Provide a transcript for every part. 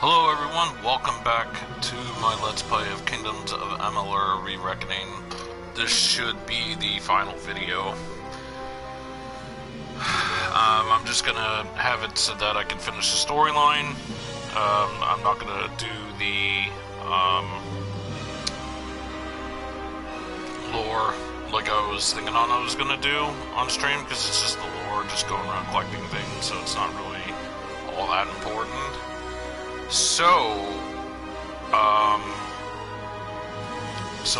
Hello everyone, welcome back to my Let's Play of Kingdoms of Amalur Re-Reckoning. This should be the final video. I'm just gonna have it so that I can finish the storyline. I'm not gonna do the lore like I was thinking I was gonna do on stream, because it's just the lore, just going around collecting things, so it's not really all that important. So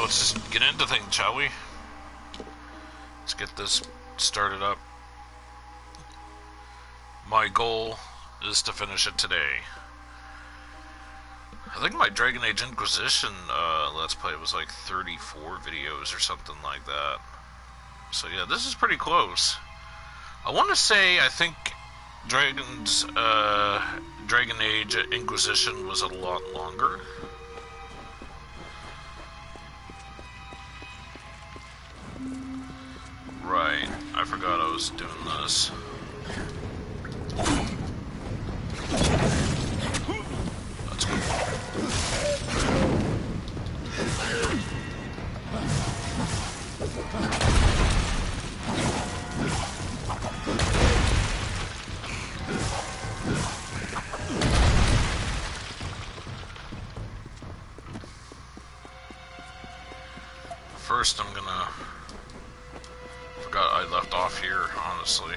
let's just get into things, shall we? Let's get this started up. My goal is to finish it today. I think my Dragon Age Inquisition Let's Play was like 34 videos or something like that. So yeah, this is pretty close. I want to say, I think Dragon Age Inquisition was a lot longer. Right, I forgot I was doing this. That's cool. First, I'm gonna... Forgot I left off here, honestly.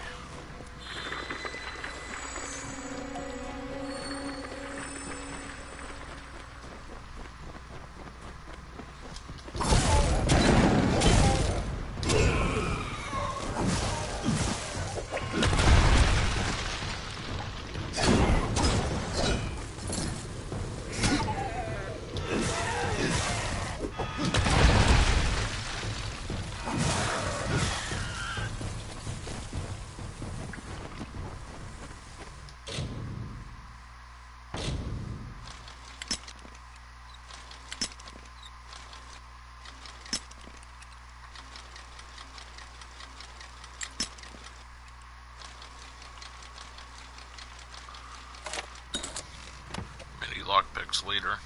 Lockpicks later.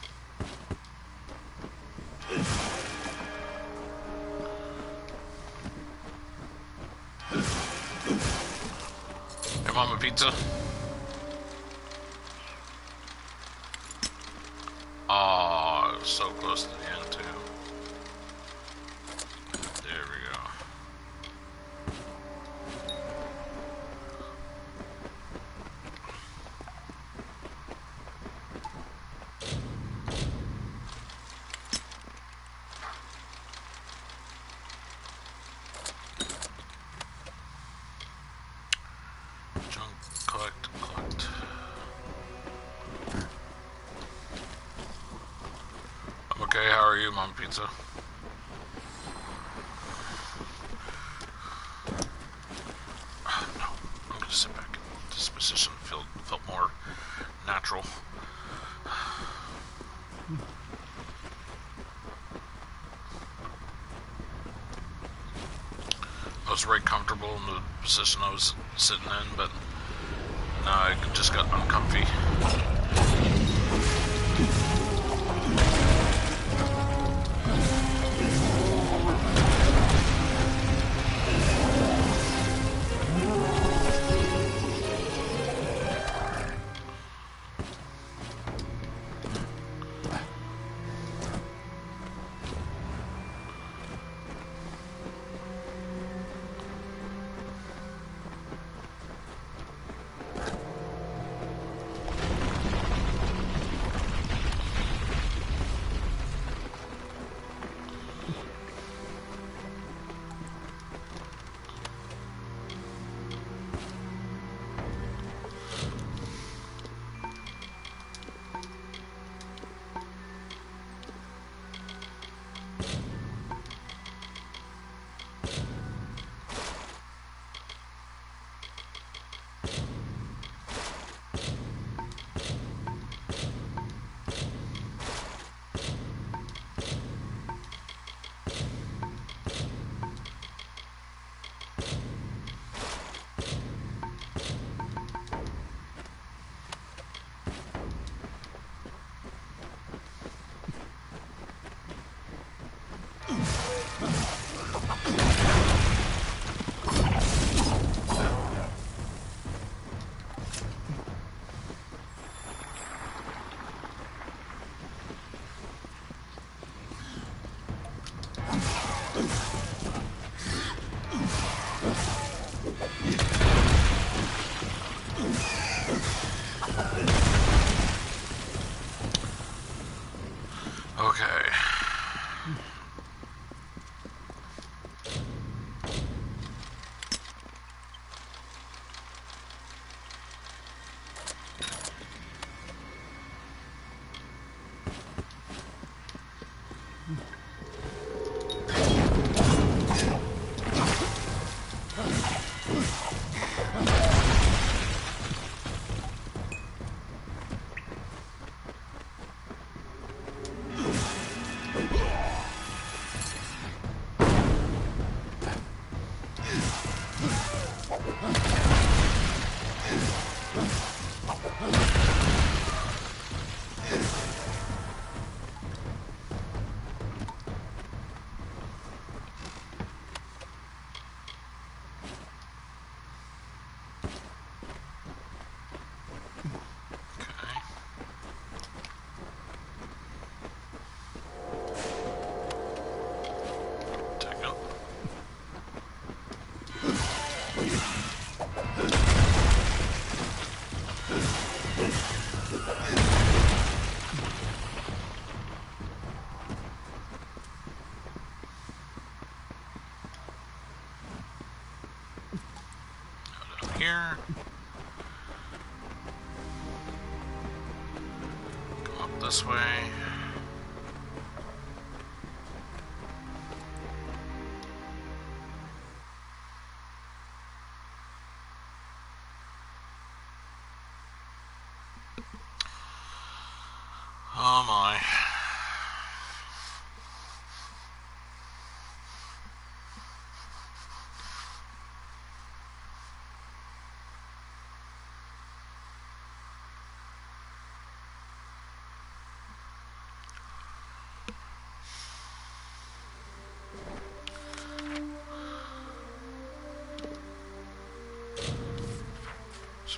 Hey, Mama Pizza. Oh, so close to the end too. There we go. Collect. I'm okay, how are you, Mom Pizza? No, I'm gonna sit back in this position. Felt more natural. I was very comfortable in the position I was sitting in, but now I just got uncomfy. Okay. Here. Go up this way. Oh my.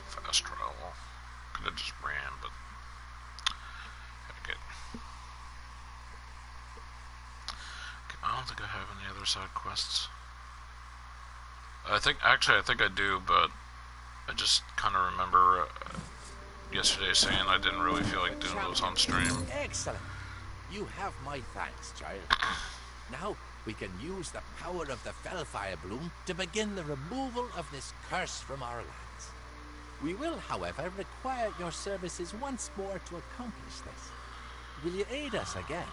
Fast travel. Could have just ran, but had to get. Okay, I don't think I have any other side quests. I think I do, but I just kind of remember yesterday saying I didn't really feel like doing those on stream. Excellent. You have my thanks, child. Now we can use the power of the Fellfire Bloom to begin the removal of this curse from our lands. We will, however, require your services once more to accomplish this. Will you aid us again?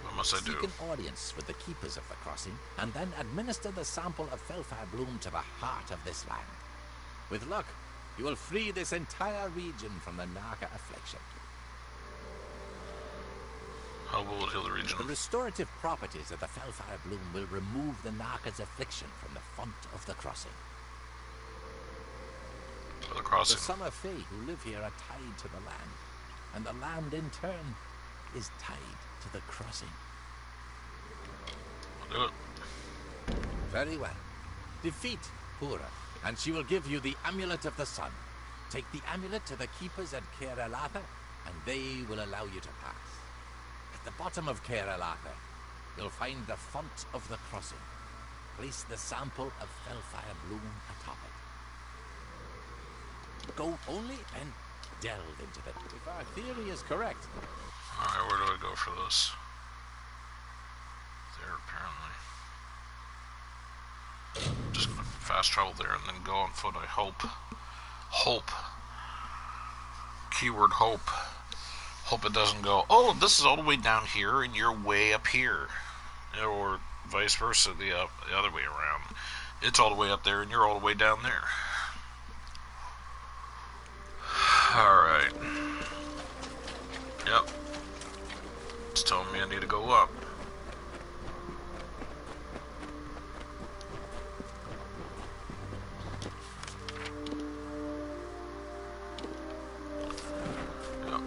What must I do? Seek an audience with the keepers of the crossing, and then administer the sample of Fellfire Bloom to the heart of this land. With luck, you will free this entire region from the Naga affliction. How will it heal the region? The restorative properties of the Fellfire Bloom will remove the Naga's affliction from the font of the crossing. The crossing. The summer fae who live here are tied to the land, and the land in turn is tied to the crossing. I'll do it. Very well. Defeat Pura, and she will give you the Amulet of the Sun. Take the amulet to the keepers at Caer-Elatha, and they will allow you to pass. At the bottom of Caer-Elatha, you'll find the font of the crossing. Place the sample of Fellfire Bloom atop it. Go only and delve into them. If our theory is correct. Alright, where do I go for this? There, apparently. I'm just gonna fast travel there and then go on foot, I hope. Hope. Keyword hope. Hope it doesn't go, oh, this is all the way down here and you're way up here. Or vice versa, the other way around. It's all the way up there and you're all the way down there. Alright. Yep. It's telling me I need to go up. Yep.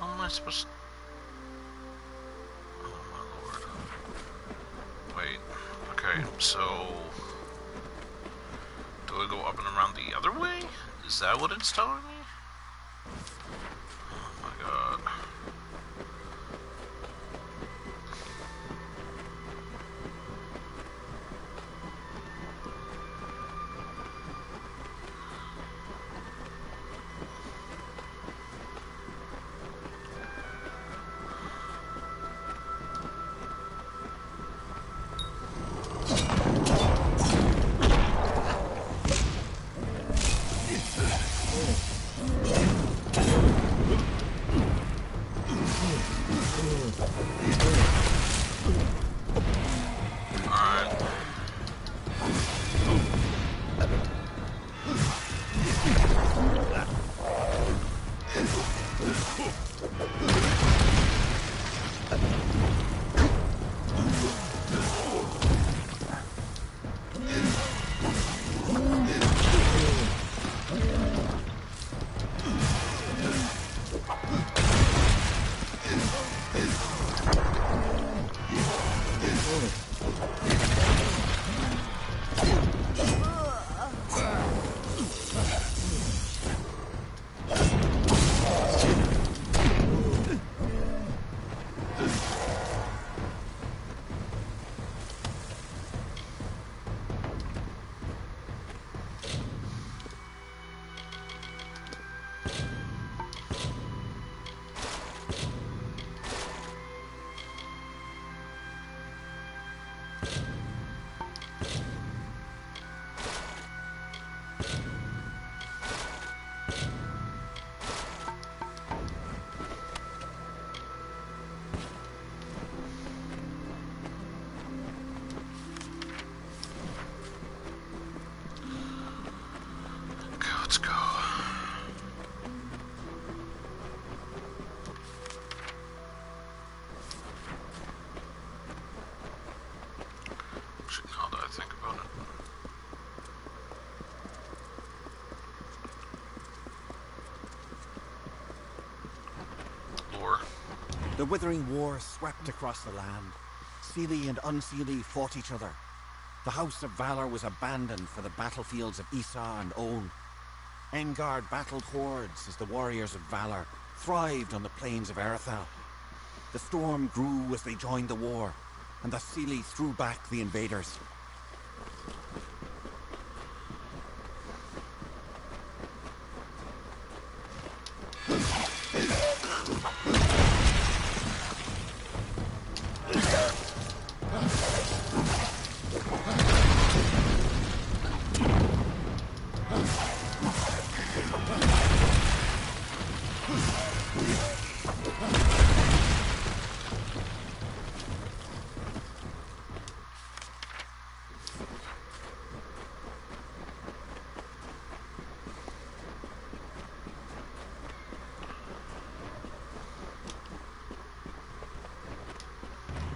How am I supposed to... So, do I go up and around the other way? Is that what it's telling me? Oh my god. Let's go. Actually, now that I think about it. Lore. The Withering War swept across the land. Seelie and Unseelie fought each other. The House of Valor was abandoned for the battlefields of Esau and On. Engard battled hordes as the warriors of Valor thrived on the plains of Erythal. The storm grew as they joined the war, and the Seelie threw back the invaders.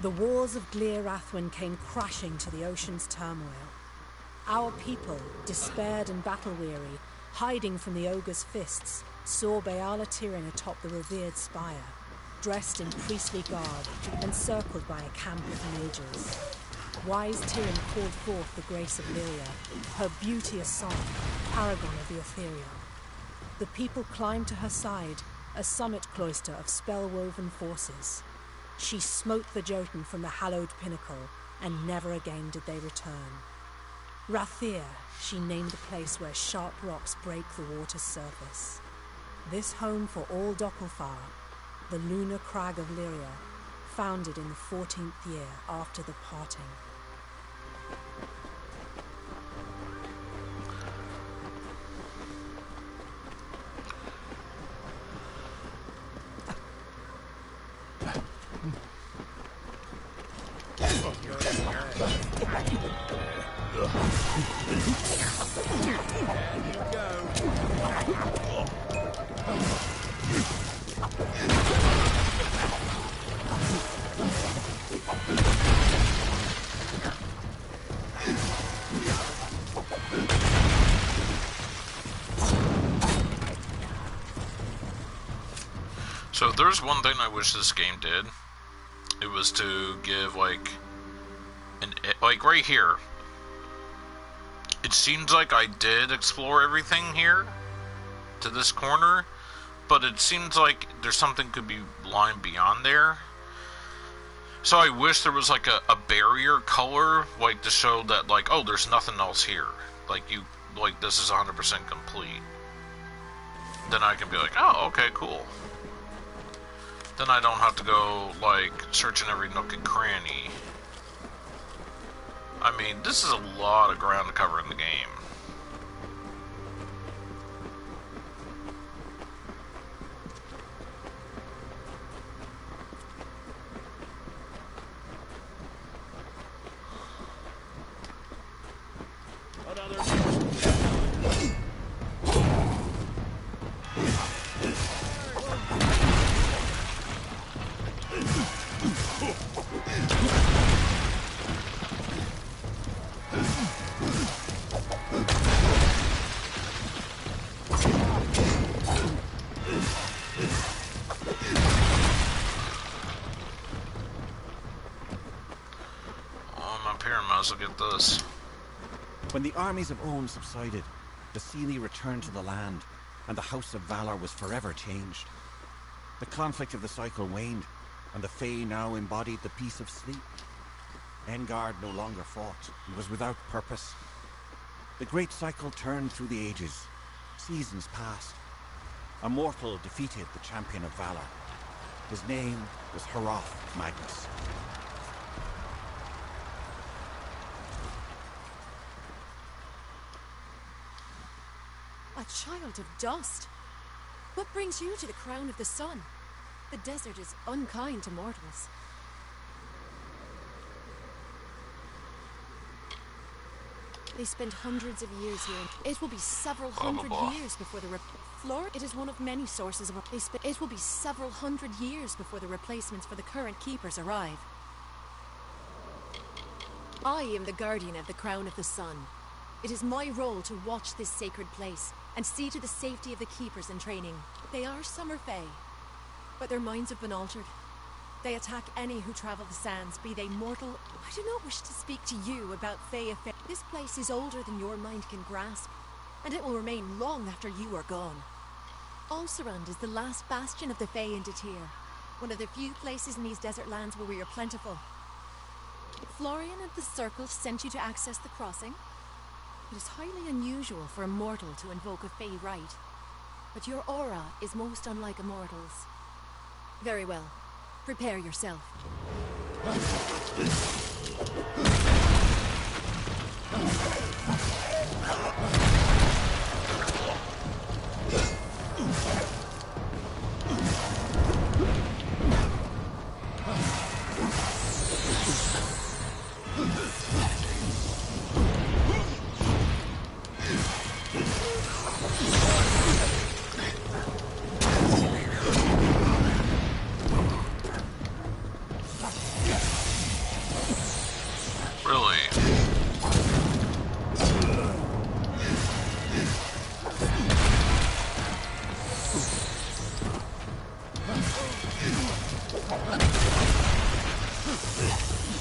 The wars of Glir Athwin came crashing to the ocean's turmoil. Our people, despaired and battle-weary, hiding from the ogre's fists, saw Beala Tirin atop the revered spire, dressed in priestly garb, encircled by a camp of mages. Wise Tirin called forth the grace of Lyria, her beauty a song, paragon of the ethereal. The people climbed to her side, a summit cloister of spell-woven forces. She smote the Jotun from the hallowed pinnacle, and never again did they return. Rathir, she named the place where sharp rocks break the water's surface. This home for all Dokkelfar, the lunar crag of Lyria, founded in the 14th year after the parting. So if there's one thing I wish this game did, it was to give like right here. It seems like I did explore everything here, to this corner, but it seems like there's something could be lying beyond there. So I wish there was like a barrier color, like to show that like, oh, there's nothing else here. Like this is 100% complete. Then I can be like, oh, okay, cool. Then I don't have to go like searching every nook and cranny. I mean, this is a lot of ground to cover in the game. I'll get this. When the armies of Own subsided, the Seelie returned to the land, and the House of Valor was forever changed. The conflict of the cycle waned, and the Fae now embodied the peace of sleep. Engard no longer fought, and was without purpose. The great cycle turned through the ages. Seasons passed. A mortal defeated the champion of Valor. His name was Hroth Magnus. A child of dust. What brings you to the crown of the sun? The desert is unkind to mortals. They spent hundreds of years here. It will be several hundred years before the floor. It is one of many sources of. It will be several hundred years before the replacements for the current keepers arrive. I am the guardian of the crown of the sun. It is my role to watch this sacred place and see to the safety of the keepers in training. They are summer fae, but their minds have been altered. They attack any who travel the sands, be they mortal. I do not wish to speak to you about fae affairs. This place is older than your mind can grasp, and it will remain long after you are gone. Ulcerund is the last bastion of the fae in Detir, one of the few places in these desert lands where we are plentiful. Florian and the Circle sent you to access the crossing. It is highly unusual for a mortal to invoke a fae rite, but your aura is most unlike a mortal's. Very well. Prepare yourself.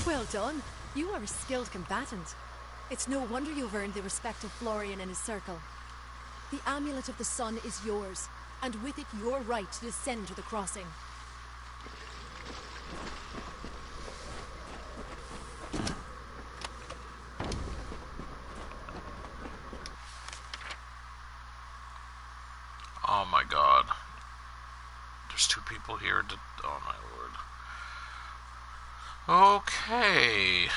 Well done. You are a skilled combatant. It's no wonder you've earned the respect of Florian and his circle. The Amulet of the Sun is yours, and with it your right to descend to the crossing. Oh my god. There's two people here to... Oh my lord. Okay.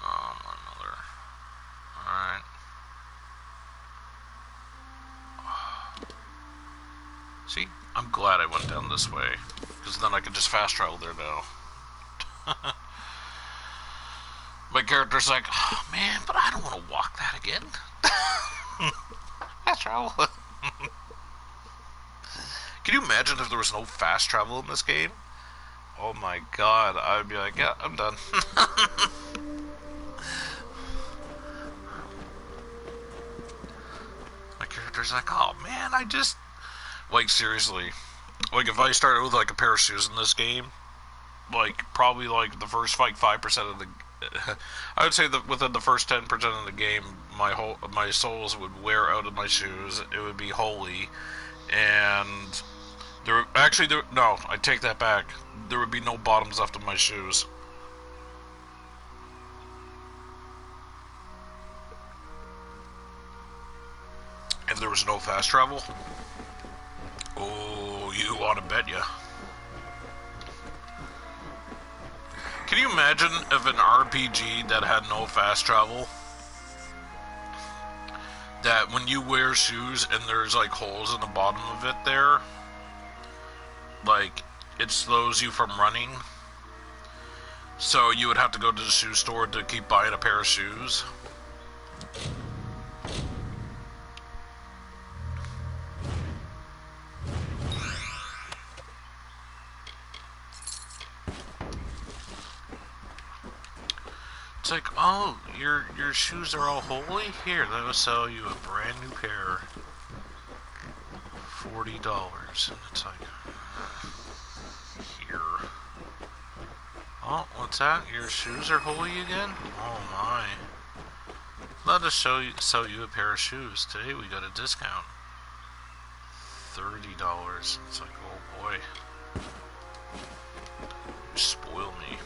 Oh my mother. Alright. See? I'm glad I went down this way. Because then I could just fast travel there now. My character's like, oh man, but I don't want to walk that again. Fast travel. Can you imagine if there was no fast travel in this game? Oh my god, I would be like, yeah, I'm done. My character's like, oh man, I just... Like, seriously. Like, if I started with, like, a pair of shoes in this game, like, probably, like, the first, like, 5% of the I would say that within the first 10% of the game, my soles would wear out of my shoes. It would be holy, and no, I take that back. There would be no bottoms left of my shoes. If there was no fast travel, oh, you ought to bet ya. Can you imagine if an RPG that had no fast travel, that when you wear shoes and there's like holes in the bottom of it there, like it slows you from running, so you would have to go to the shoe store to keep buying a pair of shoes? It's like, oh, your shoes are all holy? Here, let us sell you a brand new pair. $40. And it's like, here. Oh, what's that? Your shoes are holy again? Oh my. Let us sell you a pair of shoes. Today we got a discount. $30. It's like, oh boy. You spoil me.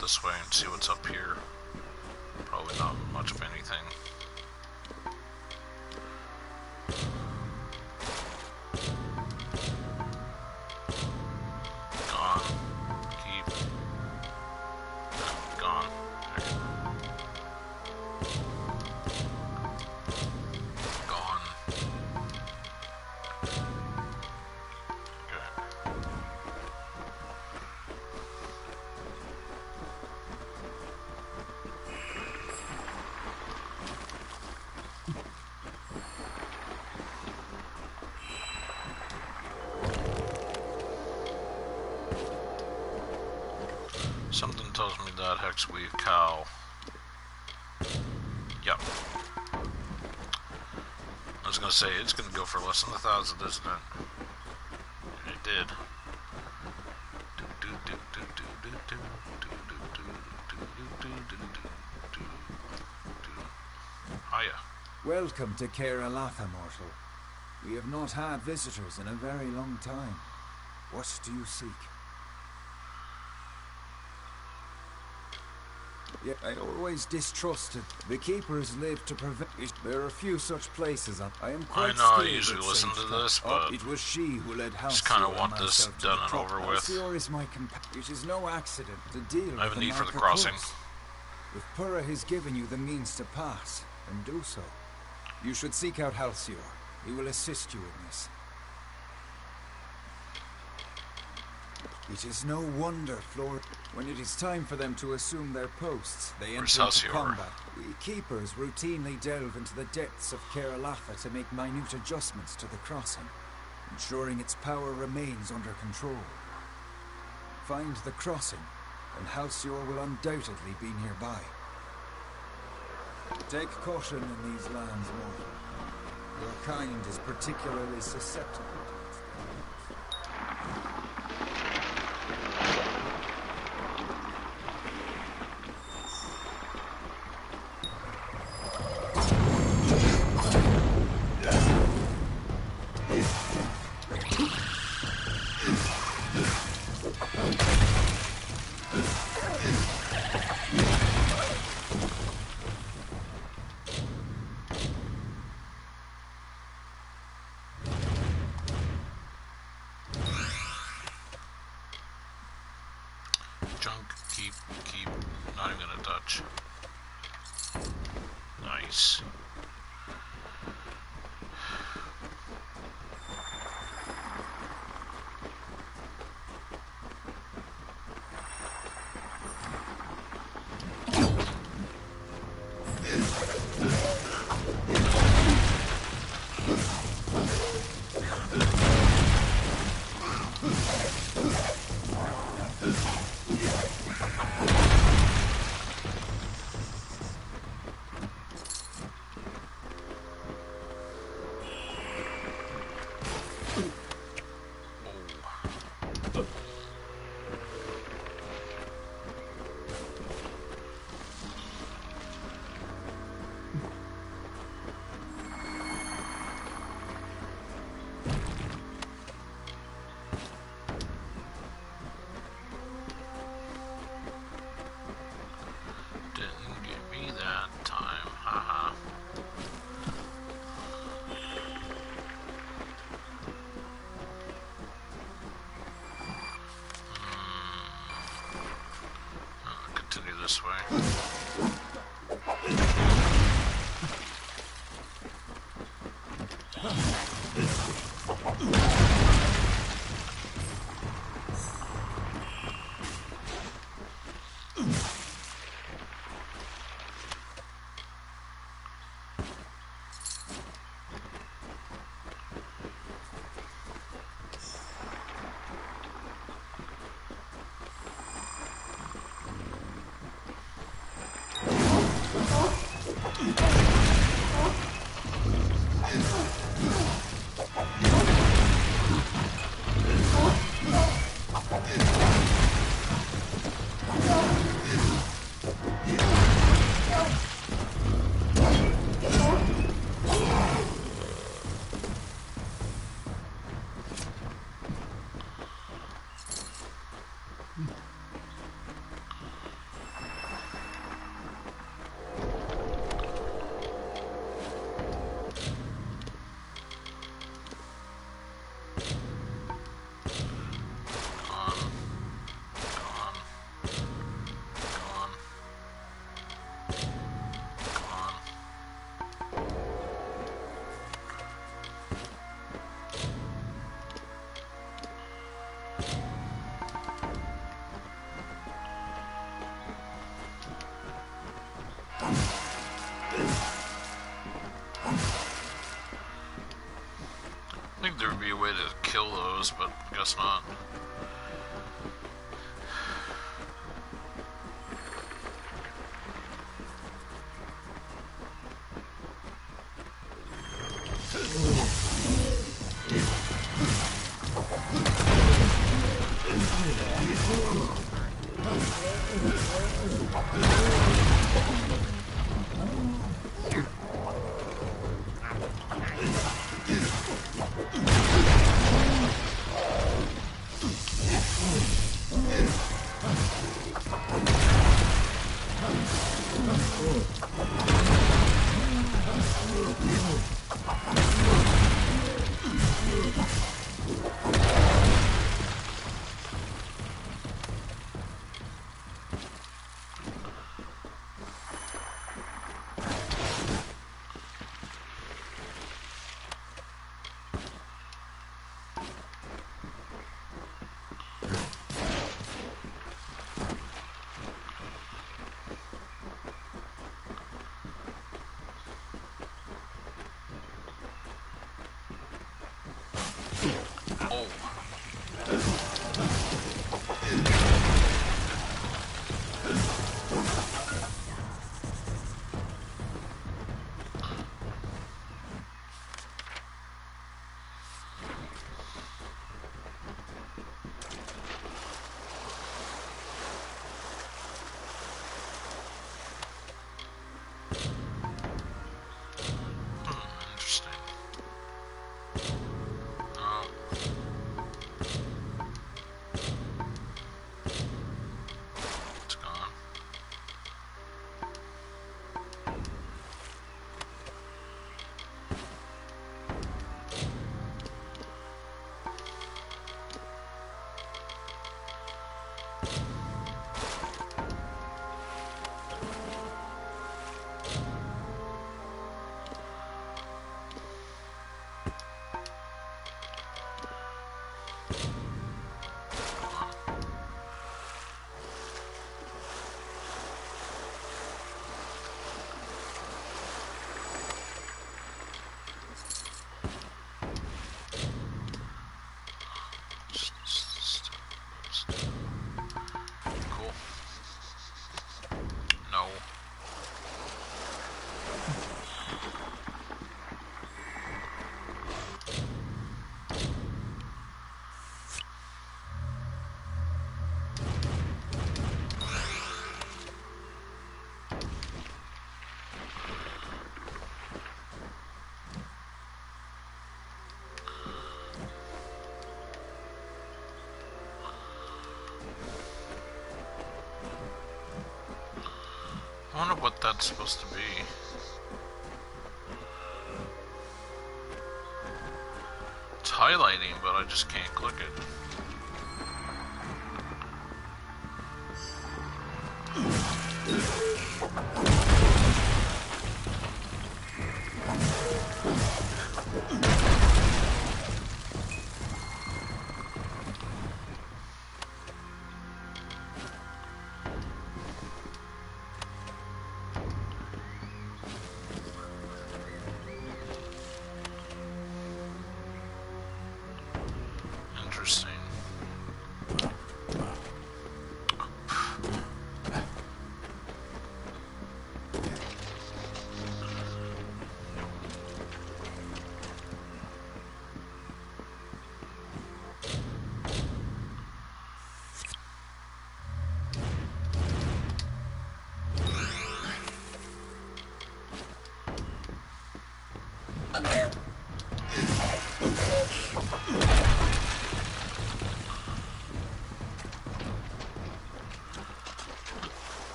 This way and see what's up here. Probably not much of anything. Gone. Keep. Gone. There. Gone. Okay. Something tells me that hexweave cow. Yep. I was gonna say, it's gonna go for less than 1,000, isn't it? And it did. Hiya. Welcome to Keralatha, mortal. We have not had visitors in a very long time. What do you seek? Yet I always distrusted. The keepers live to prevent it. There are few such places. I am quite I know I skilled usually at listen Saint to this, Cup. but it was she who led Halcyon just kind of want and this myself to done the and crop. over with. Halcyon is my companion. It is no accident to deal I have with a need for the Marker crossing. Course. If Purra has given you the means to pass, then do so. You should seek out Halcyon. He will assist you in this. It is no wonder, Flor. When it is time for them to assume their posts, they Where's enter into Halcyon? combat. We keepers routinely delve into the depths of Keralatha to make minute adjustments to the crossing, ensuring its power remains under control. Find the crossing, and Halcyon will undoubtedly be nearby. Take caution in these lands, mortal. Your kind is particularly susceptible to its things. Junk, keep, not even gonna touch. Nice. I think there would be a way to kill those, but I guess not. I wonder what that's supposed to be. It's highlighting, but I just can't click it.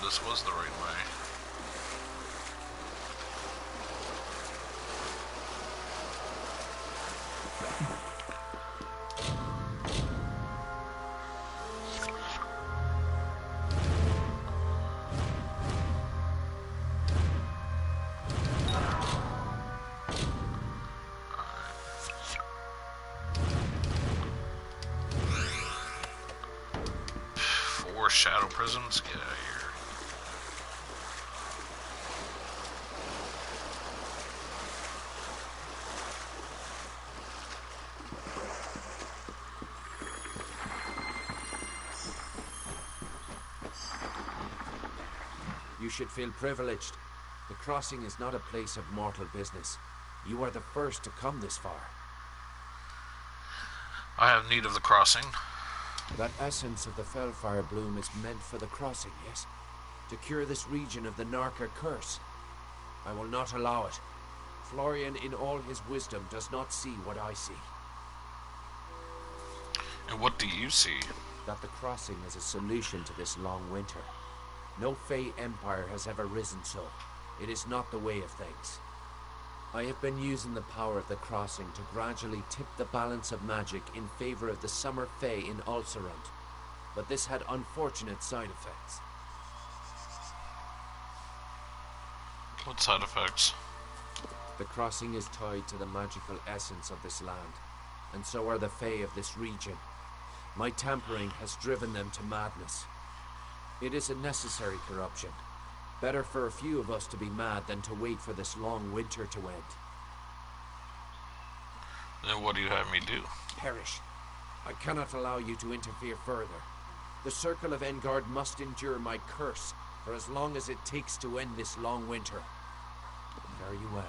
this was the right way. Shadow prisms? Get out of here. You should feel privileged. The crossing is not a place of mortal business. You are the first to come this far. I have need of the crossing. That essence of the Fellfire bloom is meant for the crossing, yes? To cure this region of the Narca curse. I will not allow it. Florian, in all his wisdom, does not see what I see. And what do you see? That the crossing is a solution to this long winter. No Fey empire has ever risen so. It is not the way of things. I have been using the power of the crossing to gradually tip the balance of magic in favor of the Summer Fae in Ulcerant, but this had unfortunate side effects. What side effects? The crossing is tied to the magical essence of this land, and so are the Fae of this region. My tampering has driven them to madness. It is a necessary corruption. Better for a few of us to be mad than to wait for this long winter to end. Then what do you have me do? Perish. I cannot allow you to interfere further. The Circle of Engard must endure my curse for as long as it takes to end this long winter. Very well.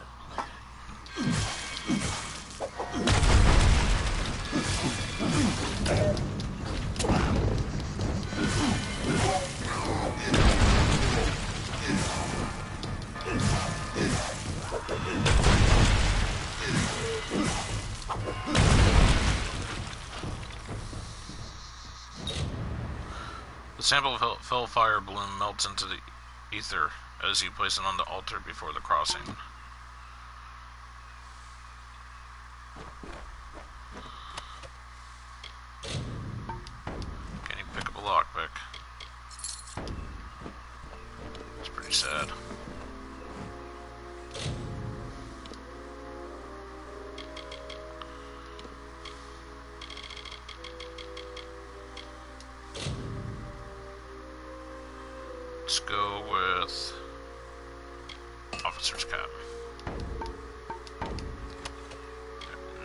The sample of Fellfire bloom melts into the ether as you place it on the altar before the crossing. Can you pick up a lockpick? It's pretty sad. Let's go with officer's cap.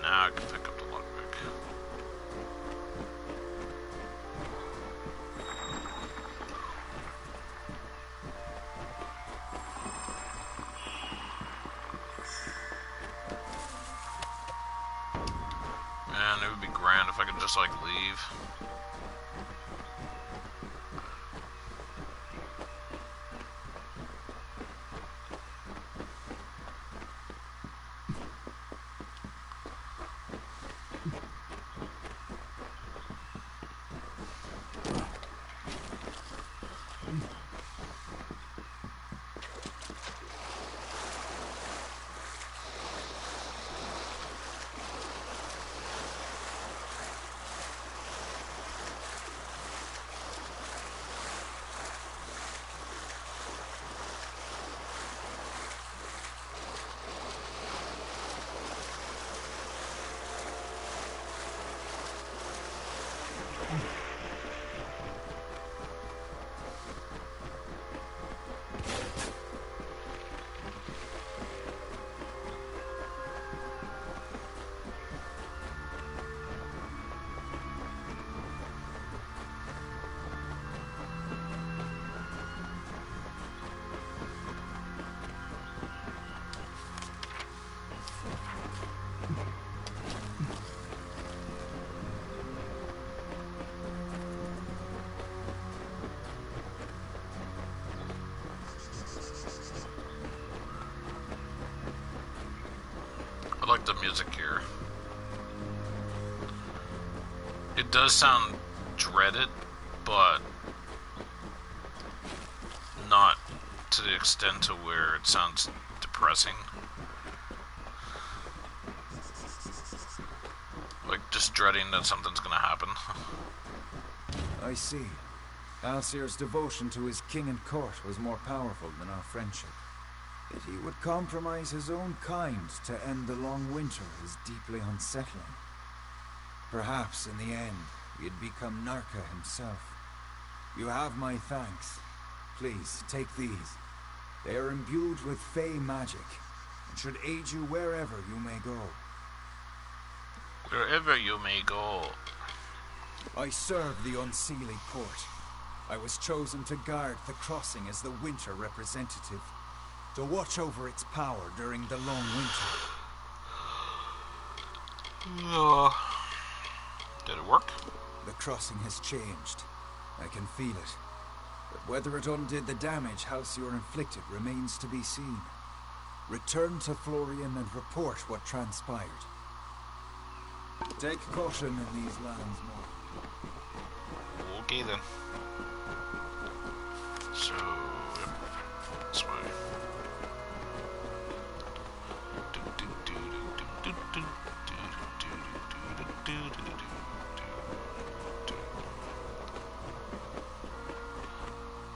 Now I can pick up the lockpick. Man, it would be grand if I could just like leave. I like the music here. It does sound dreaded, but not to the extent to where it sounds depressing. Like, just dreading that something's gonna happen. I see. Alcir's devotion to his king and court was more powerful than our friendship. That he would compromise his own kind to end the long winter is deeply unsettling. Perhaps, in the end, he'd become Narka himself. You have my thanks. Please, take these. They are imbued with Fey magic, and should aid you wherever you may go. Wherever you may go. I serve the Unseelie court. I was chosen to guard the crossing as the winter representative, to watch over its power during the long winter. Did it work? The crossing has changed. I can feel it. But whether it undid the damage Halcyon inflicted remains to be seen. Return to Florian and report what transpired. Take caution in these lands, Mo. Okay then. So, yep, this way.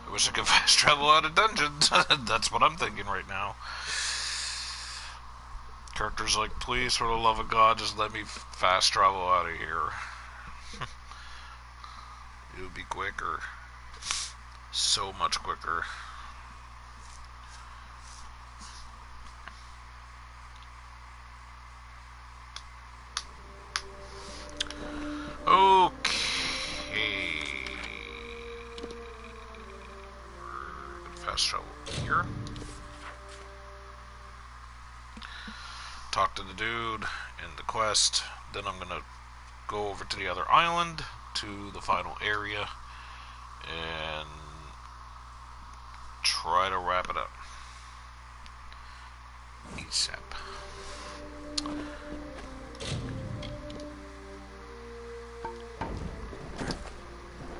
I wish I could fast travel out of dungeons. That's what I'm thinking right now. Character's like, please, for the love of God, just let me fast travel out of here. It would be quicker. So much quicker. Okay. Fast travel here. Talk to the dude in the quest. Then I'm gonna go over to the other island, to the final area, and try to wrap it up. ASAP.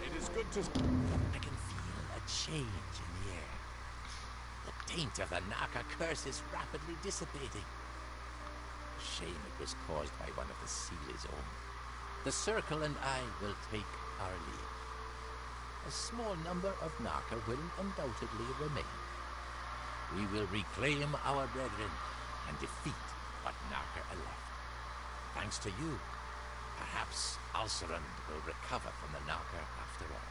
It is good to... I can feel a change in the air. The taint of the Narka curse is rapidly dissipating. Shame it was caused by one of the Sealie's own. The Circle and I will take our leave. A small number of Narka will undoubtedly remain. We will reclaim our brethren and defeat what Narka are left. Thanks to you, perhaps Alcerand will recover from the Narka after all.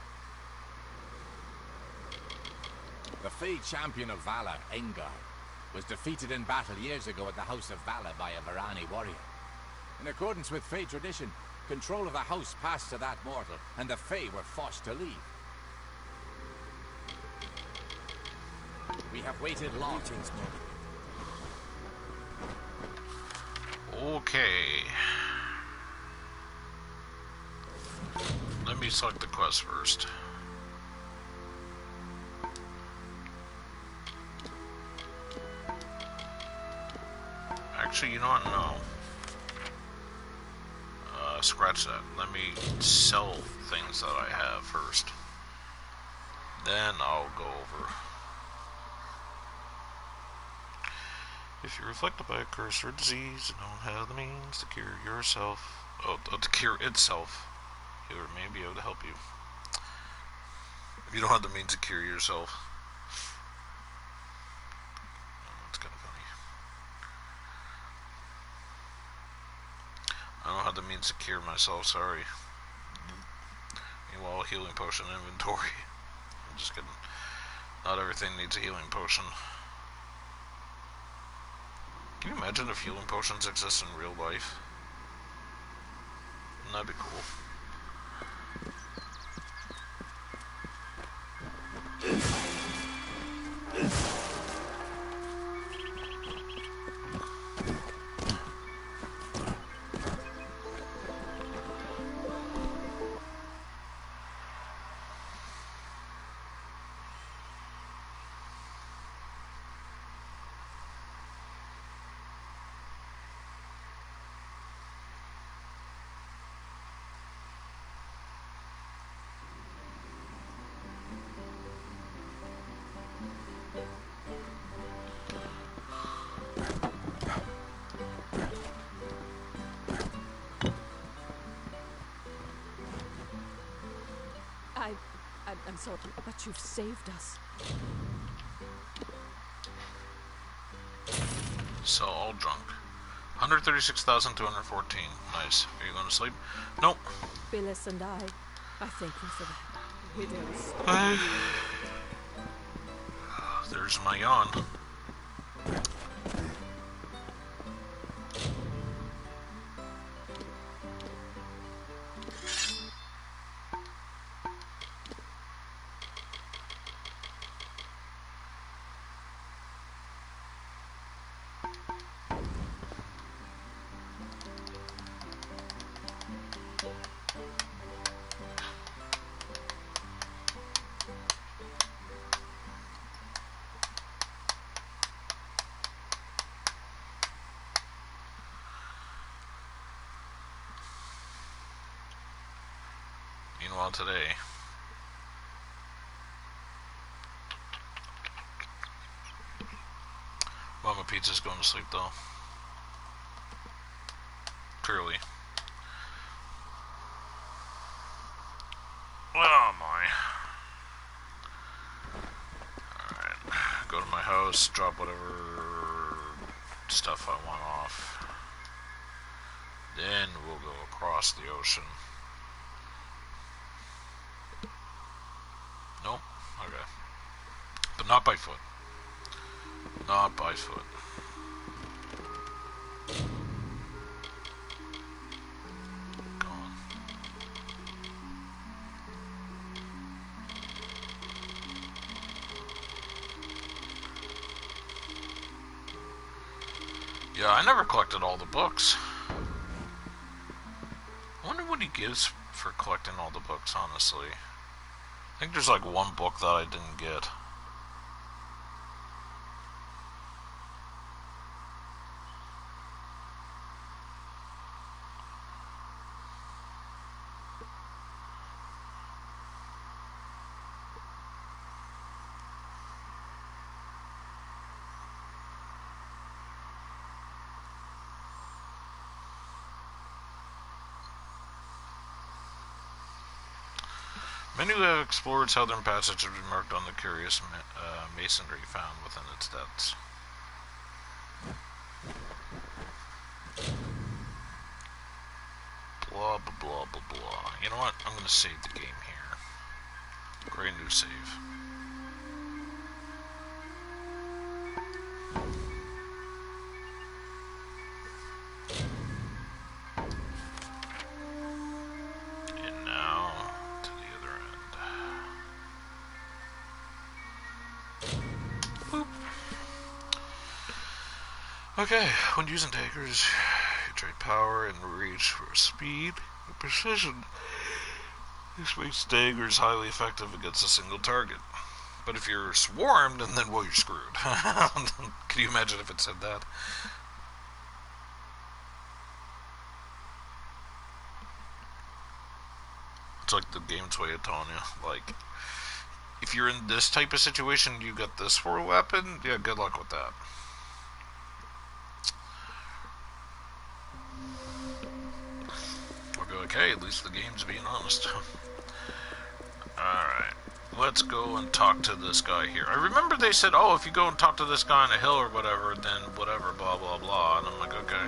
The Fey champion of valor, Engard, was defeated in battle years ago at the House of Valor by a Varani warrior. In accordance with Fey tradition, control of the house passed to that mortal, and the Fey were forced to leave. We have waited long. Okay. Let me select the quest first. Actually, you know what? No. Scratch that. Let me sell things that I have first. Then I'll go over. If you're afflicted by a curse or disease and don't have the means to cure yourself, to cure itself, it may be able to help you. If you don't have the means to cure yourself. That's kind of funny. I don't have the means to cure myself, sorry. Meanwhile, healing potion inventory. I'm just kidding. Not everything needs a healing potion. Can you imagine if healing potions exist in real life? That'd be cool. consorting, but you've saved us. So, all drunk. 136,214. Nice. Are you going to sleep? Nope. Phyllis and I thank you for that. Widows. There's my yawn. Meanwhile today, Mama Pizza's going to sleep though. Clearly. Oh my. Alright. Go to my house, drop whatever stuff I want off. Then we'll go across the ocean. Nope. Okay. But not by foot. Not by foot. Go on. Yeah, I never collected all the books. I wonder what he gives for collecting all the books, honestly. I think there's like one book that I didn't get. Many who have explored southern passage have remarked on the curious masonry found within its depths. Blah, blah, blah, blah, blah. You know what? I'm going to save the game here. Great new save. And now to the other end. Boop. Okay, when using daggers, you trade power and reach for speed and precision. This makes daggers highly effective against a single target. But if you're swarmed, and then, well, you're screwed. Can you imagine if it said that? It's like the game's way of telling you, like, if you're in this type of situation, you got this for a weapon, yeah, good luck with that. I'll be like, hey, at least the game's being honest. Alright, let's go and talk to this guy here. I remember they said, oh, if you go and talk to this guy on a hill or whatever, then whatever, blah, blah, blah. And I'm like, okay.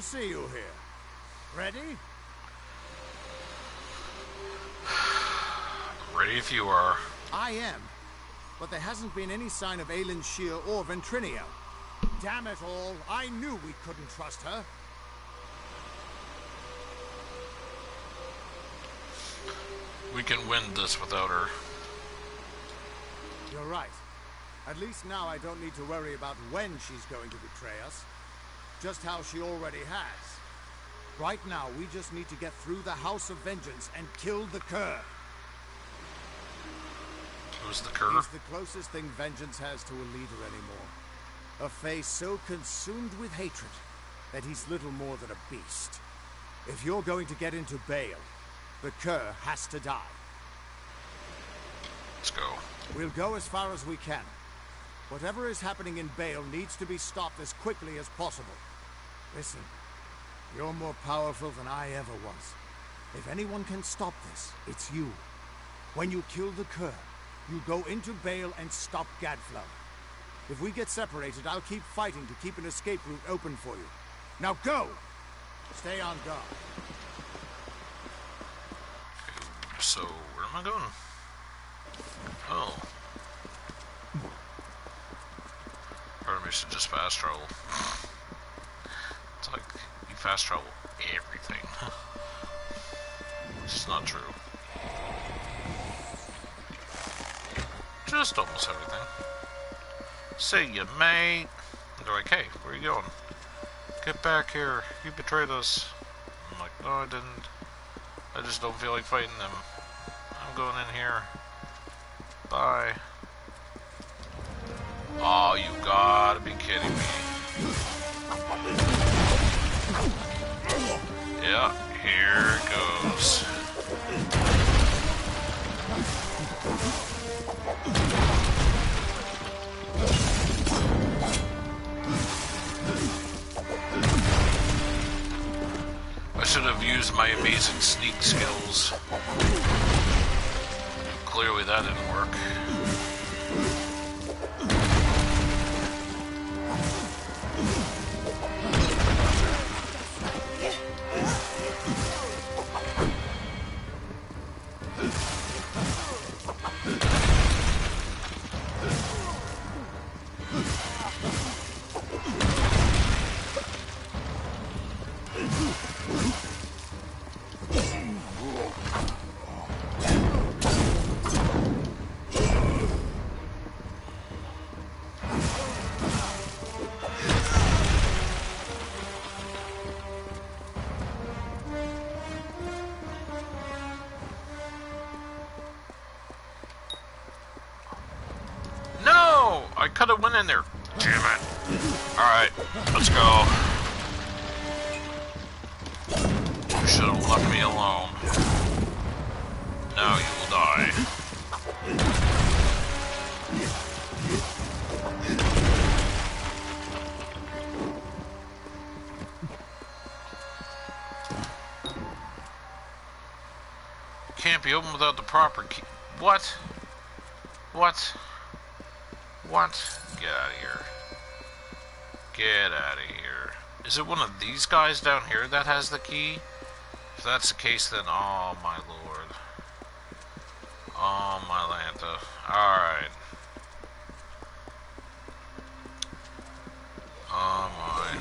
to see you here. Ready? Ready if you are. I am. But there hasn't been any sign of Aelin Shear or Ventriniel. Damn it all, I knew we couldn't trust her. We can win this without her. You're right. At least now I don't need to worry about when she's going to betray us. Just how she already has. Right now, we just need to get through the House of Vengeance and kill the Cur. Who's the Cur? He's the closest thing Vengeance has to a leader anymore. A face so consumed with hatred that he's little more than a beast. If you're going to get into Bale, the Cur has to die. Let's go. We'll go as far as we can. Whatever is happening in Bale needs to be stopped as quickly as possible. Listen, you're more powerful than I ever was. If anyone can stop this, it's you. When you kill the Cur, you go into Bale and stop Gadflow. If we get separated, I'll keep fighting to keep an escape route open for you. Now go! Stay on guard. So, where am I going? Oh. Part of me should just fast travel. It's like, you fast travel everything. It's not true. Just almost everything. See ya, mate. They're like, hey, where are you going? Get back here. You betrayed us. I'm like, no, I didn't. I just don't feel like fighting them. I'm going in here. Bye. Oh, you gotta be kidding me. Yeah, here it goes. I should have used my amazing sneak skills. Clearly that didn't work. I could have went in there. Damn it. Alright, let's go. You should have left me alone. Now you will die. Can't be opened without the proper key. What? What? What? Get out of here. Get out of here. Is it one of these guys down here that has the key? If that's the case, then oh my lord. Oh my Lanta. Alright. Oh my.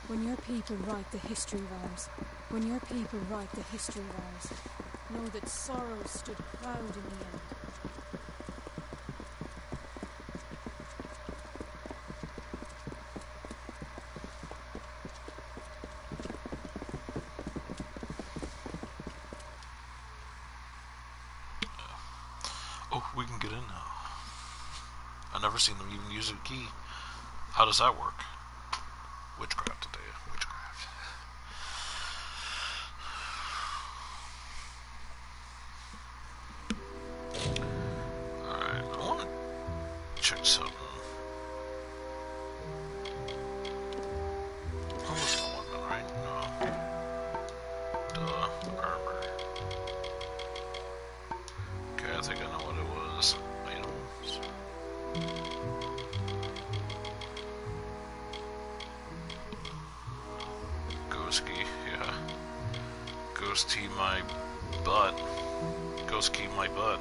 When your people write the history of ours, when your people write the history of ours, know that sorrow stood proud in the end. Oh, we can get in now. I've never seen them even use a key. How does that work? Witchcraft today. Witchcraft. Alright, I want to check something. Oh, this is the one, right? No. Duh. Armor. Okay, I think I know what it was. Items. Ghost key, yeah. Ghost key my butt. Ghost key my butt.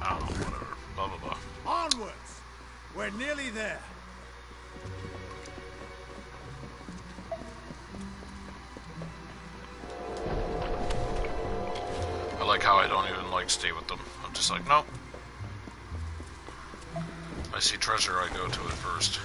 Oh, whatever. Blah, blah, blah. Onwards! We're nearly there. I like how I don't even, like, stay with them. I'm just like, nope. I see treasure, I go to it first.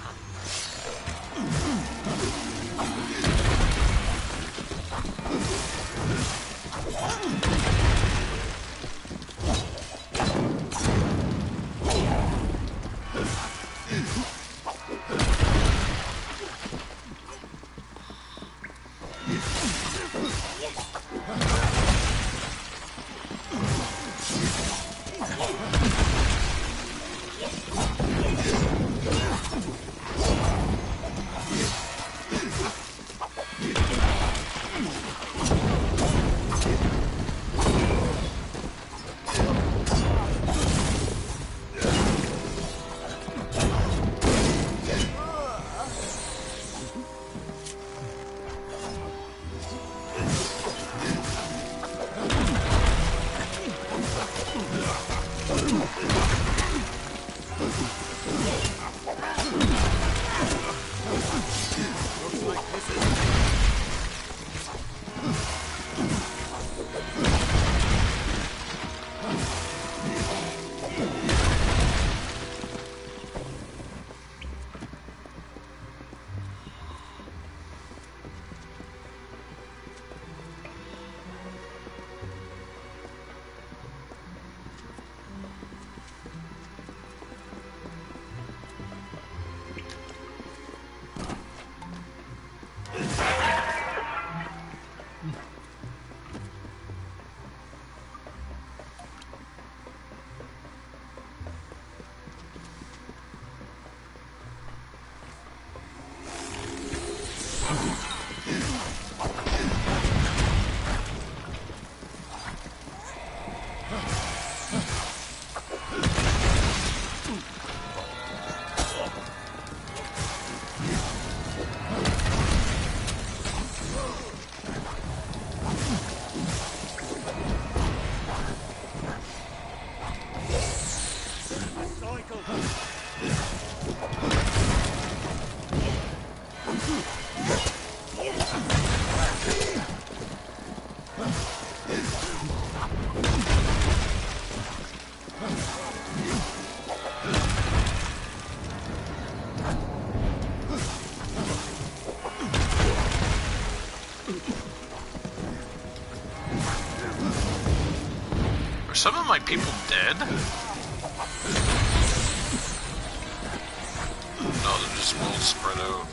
Are some of my people dead? No, they're just well spread out.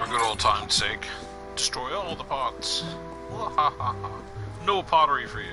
For good old time's sake, destroy all the pots. No pottery for you.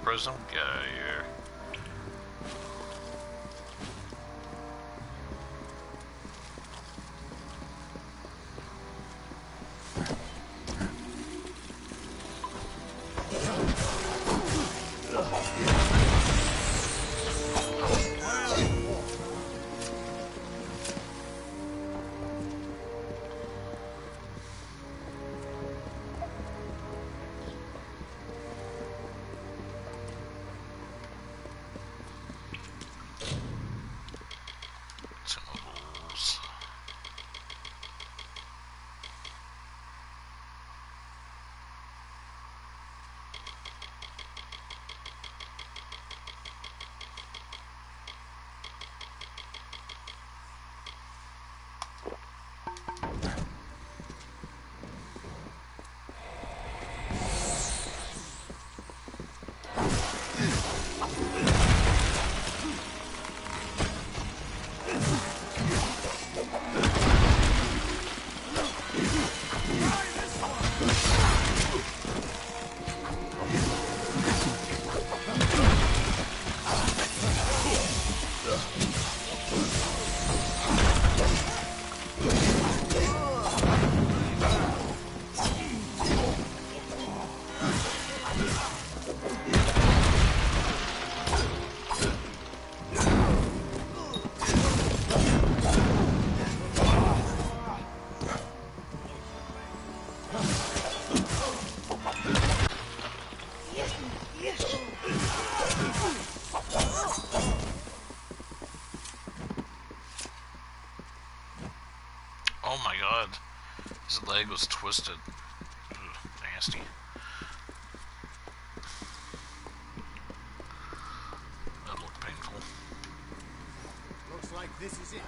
Prism? Get out of here. Oh my god. His leg was twisted. Ugh, nasty. That looked painful. Looks like this is it.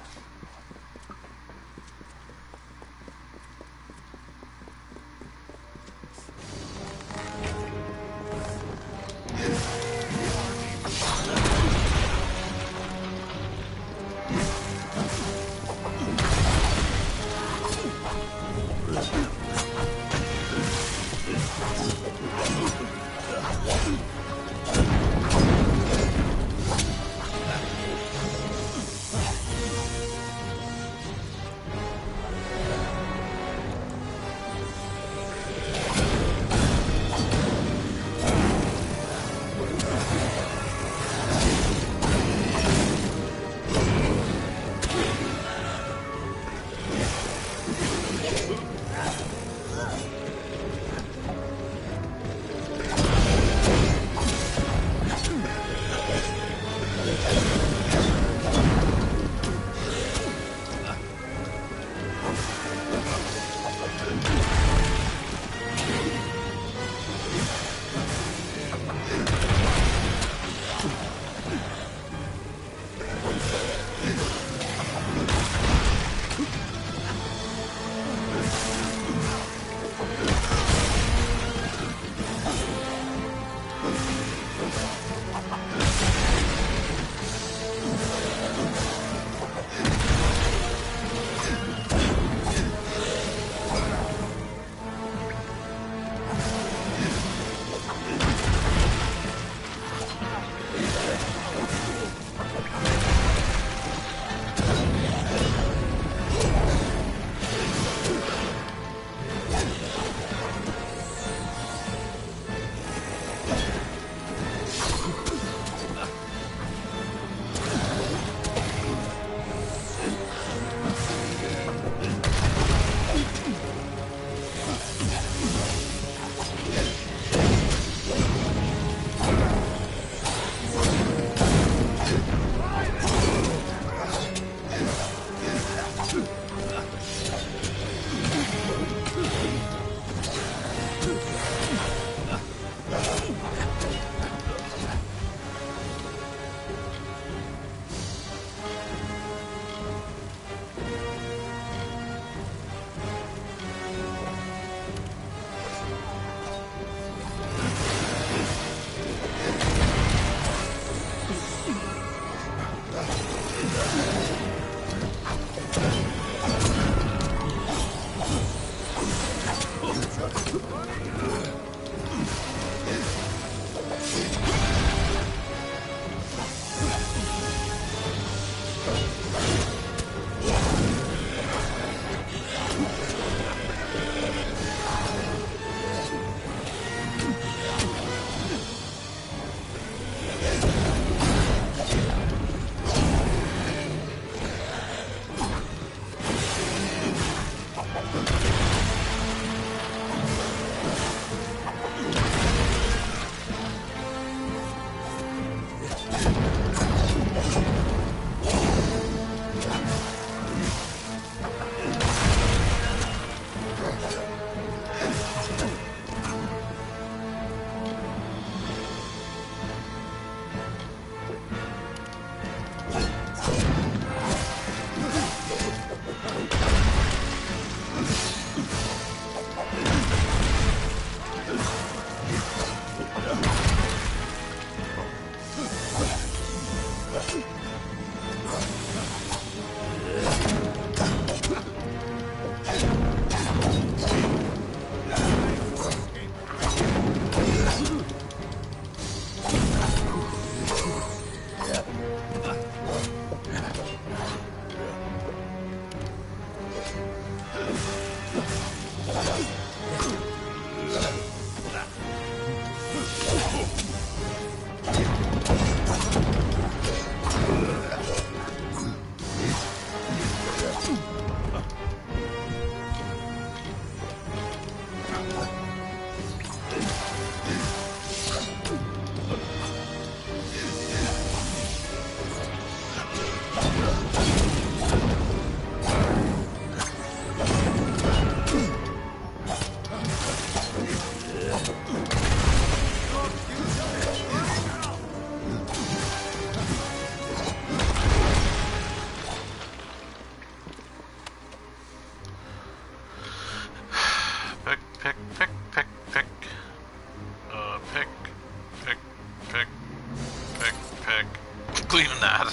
cleaning that.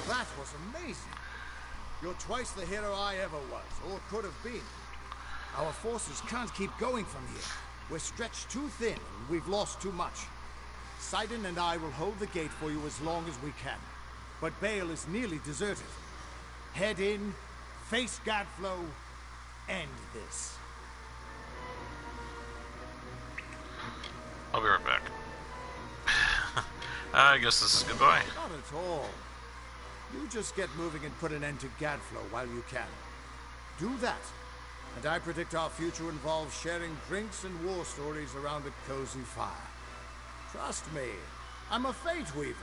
That was amazing. You're twice the hero I ever was, or could have been. Our forces can't keep going from here. We're stretched too thin, and we've lost too much. Sidon and I will hold the gate for you as long as we can. But Bale is nearly deserted. Head in, face Gadflow, end this. I'll be right back. I guess this is goodbye. Not at all. You just get moving and put an end to Gadflow while you can. Do that, and I predict our future involves sharing drinks and war stories around a cozy fire. Trust me, I'm a Fate Weaver.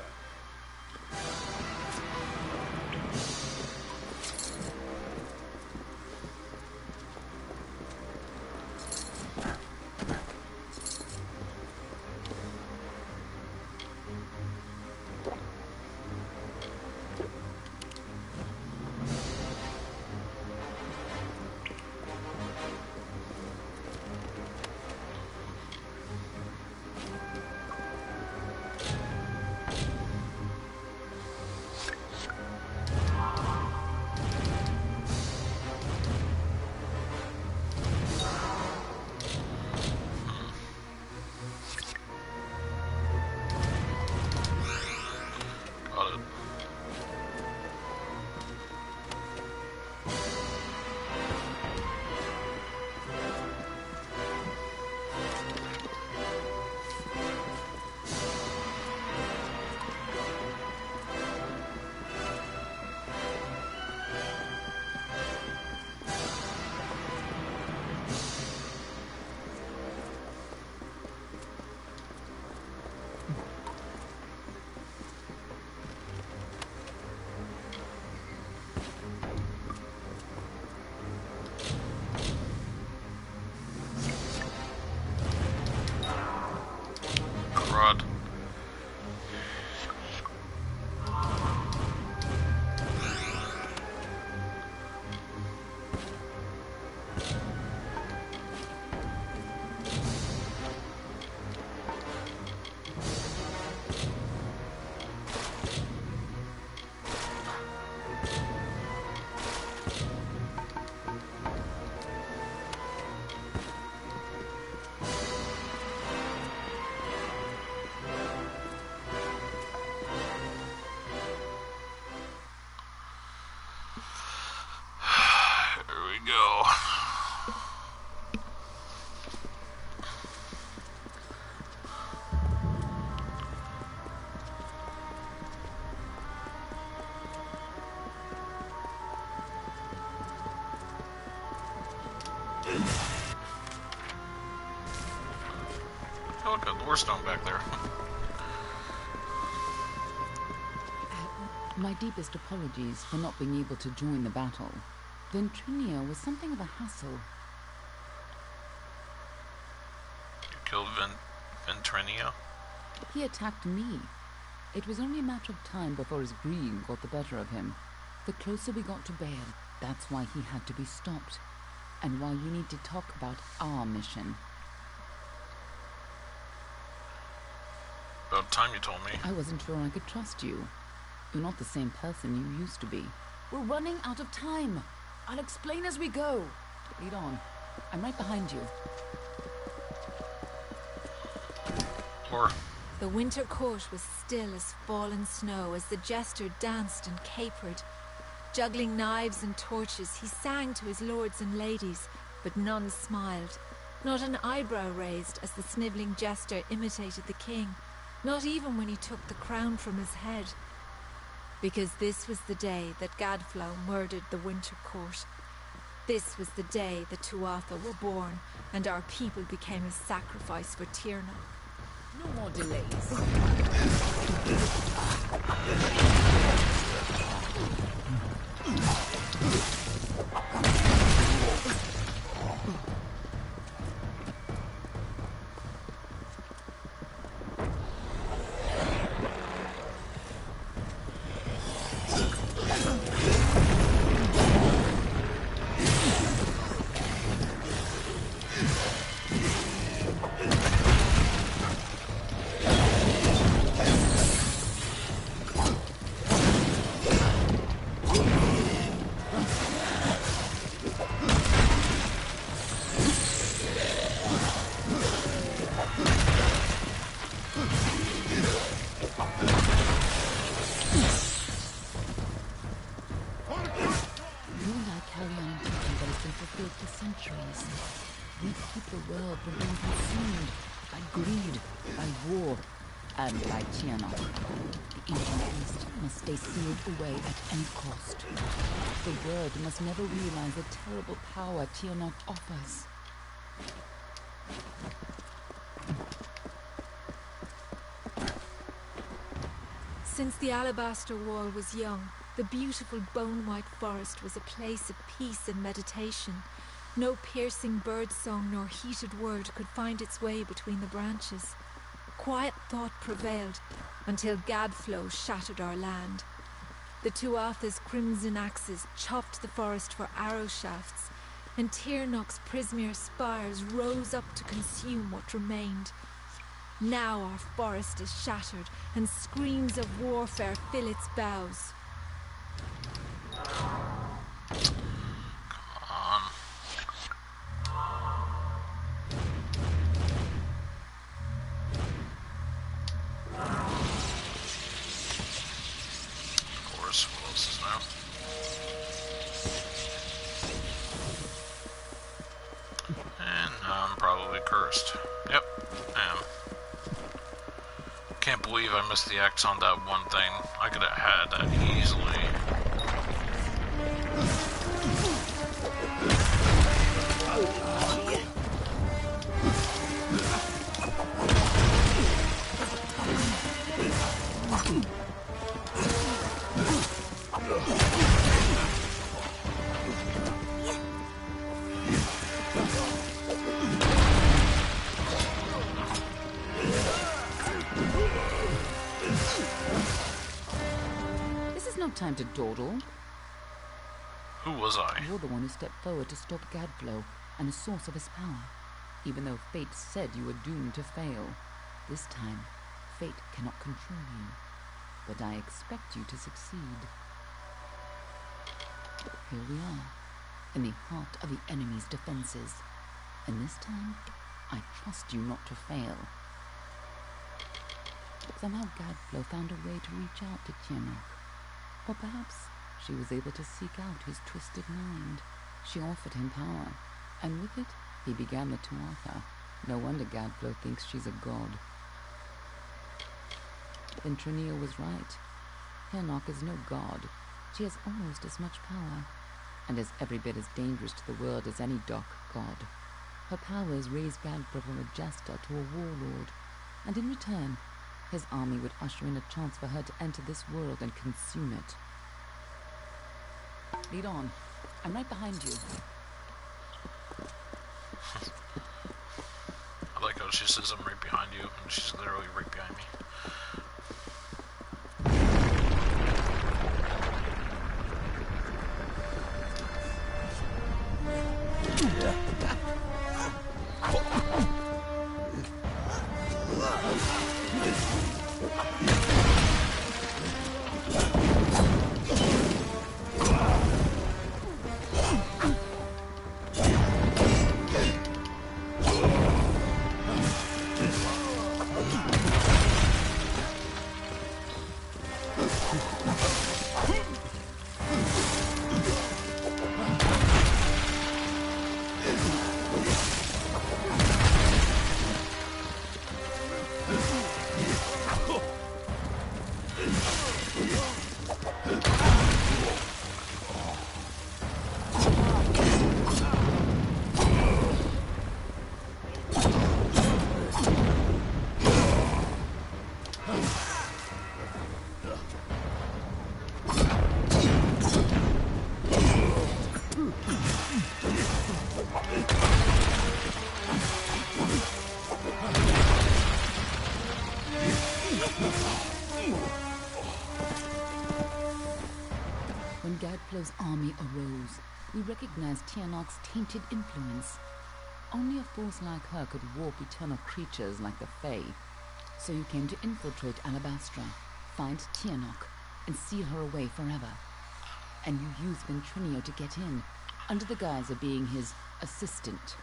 Rod. Go. Oh, look, a door stone back there. My deepest apologies for not being able to join the battle. Ventrinia was something of a hassle. You killed Ventrinia? He attacked me. It was only a matter of time before his greed got the better of him. The closer we got to Bale, that's why he had to be stopped. And why you need to talk about our mission. About time you told me. I wasn't sure I could trust you. You're not the same person you used to be. We're running out of time. I'll explain as we go. Lead on. I'm right behind you. Or The winter court was still as fallen snow as the jester danced and capered. Juggling knives and torches, he sang to his lords and ladies, but none smiled. Not an eyebrow raised as the snivelling jester imitated the king. Not even when he took the crown from his head. Because this was the day that Gadflow murdered the winter court. This was the day the Tuatha were born, and our people became a sacrifice for Tierna. No more delays. and by Tianok. The ancient beast must stay sealed away at any cost. The world must never realize the terrible power Tianok offers. Since the alabaster wall was young, the beautiful bone-white forest was a place of peace and meditation. No piercing birdsong nor heated word could find its way between the branches. Quiet thought prevailed until Gadflow shattered our land. The Tuatha's crimson axes chopped the forest for arrow shafts, and Tirnock's Prismere spires rose up to consume what remained. Now our forest is shattered, and screams of warfare fill its boughs. I missed the X on that one thing. I could have had that easily. Time to dawdle. Who was I? You're the one who stepped forward to stop Gadflow and the source of his power. Even though fate said you were doomed to fail, this time, fate cannot control you. But I expect you to succeed. Here we are, in the heart of the enemy's defenses. And this time, I trust you not to fail. Somehow Gadflow found a way to reach out to Tianok. Or perhaps she was able to seek out his twisted mind. She offered him power, and with it, he began the Tuatha. No wonder Gadflow thinks she's a god. Then Trineo was right. Tianok is no god. She has almost as much power, and is every bit as dangerous to the world as any dark god. Her powers raised Gadflow from a jester to a warlord, and in return, his army would usher in a chance for her to enter this world and consume it. Lead on. I'm right behind you. I like how she says I'm right behind you, and she's literally right behind me. When Gadflow's army arose, we recognized Tianok's tainted influence. Only a force like her could warp eternal creatures like the Fae. So you came to infiltrate Alabastra, find Tianok, and seal her away forever. And you used Ventrinio to get in, under the guise of being his assistant.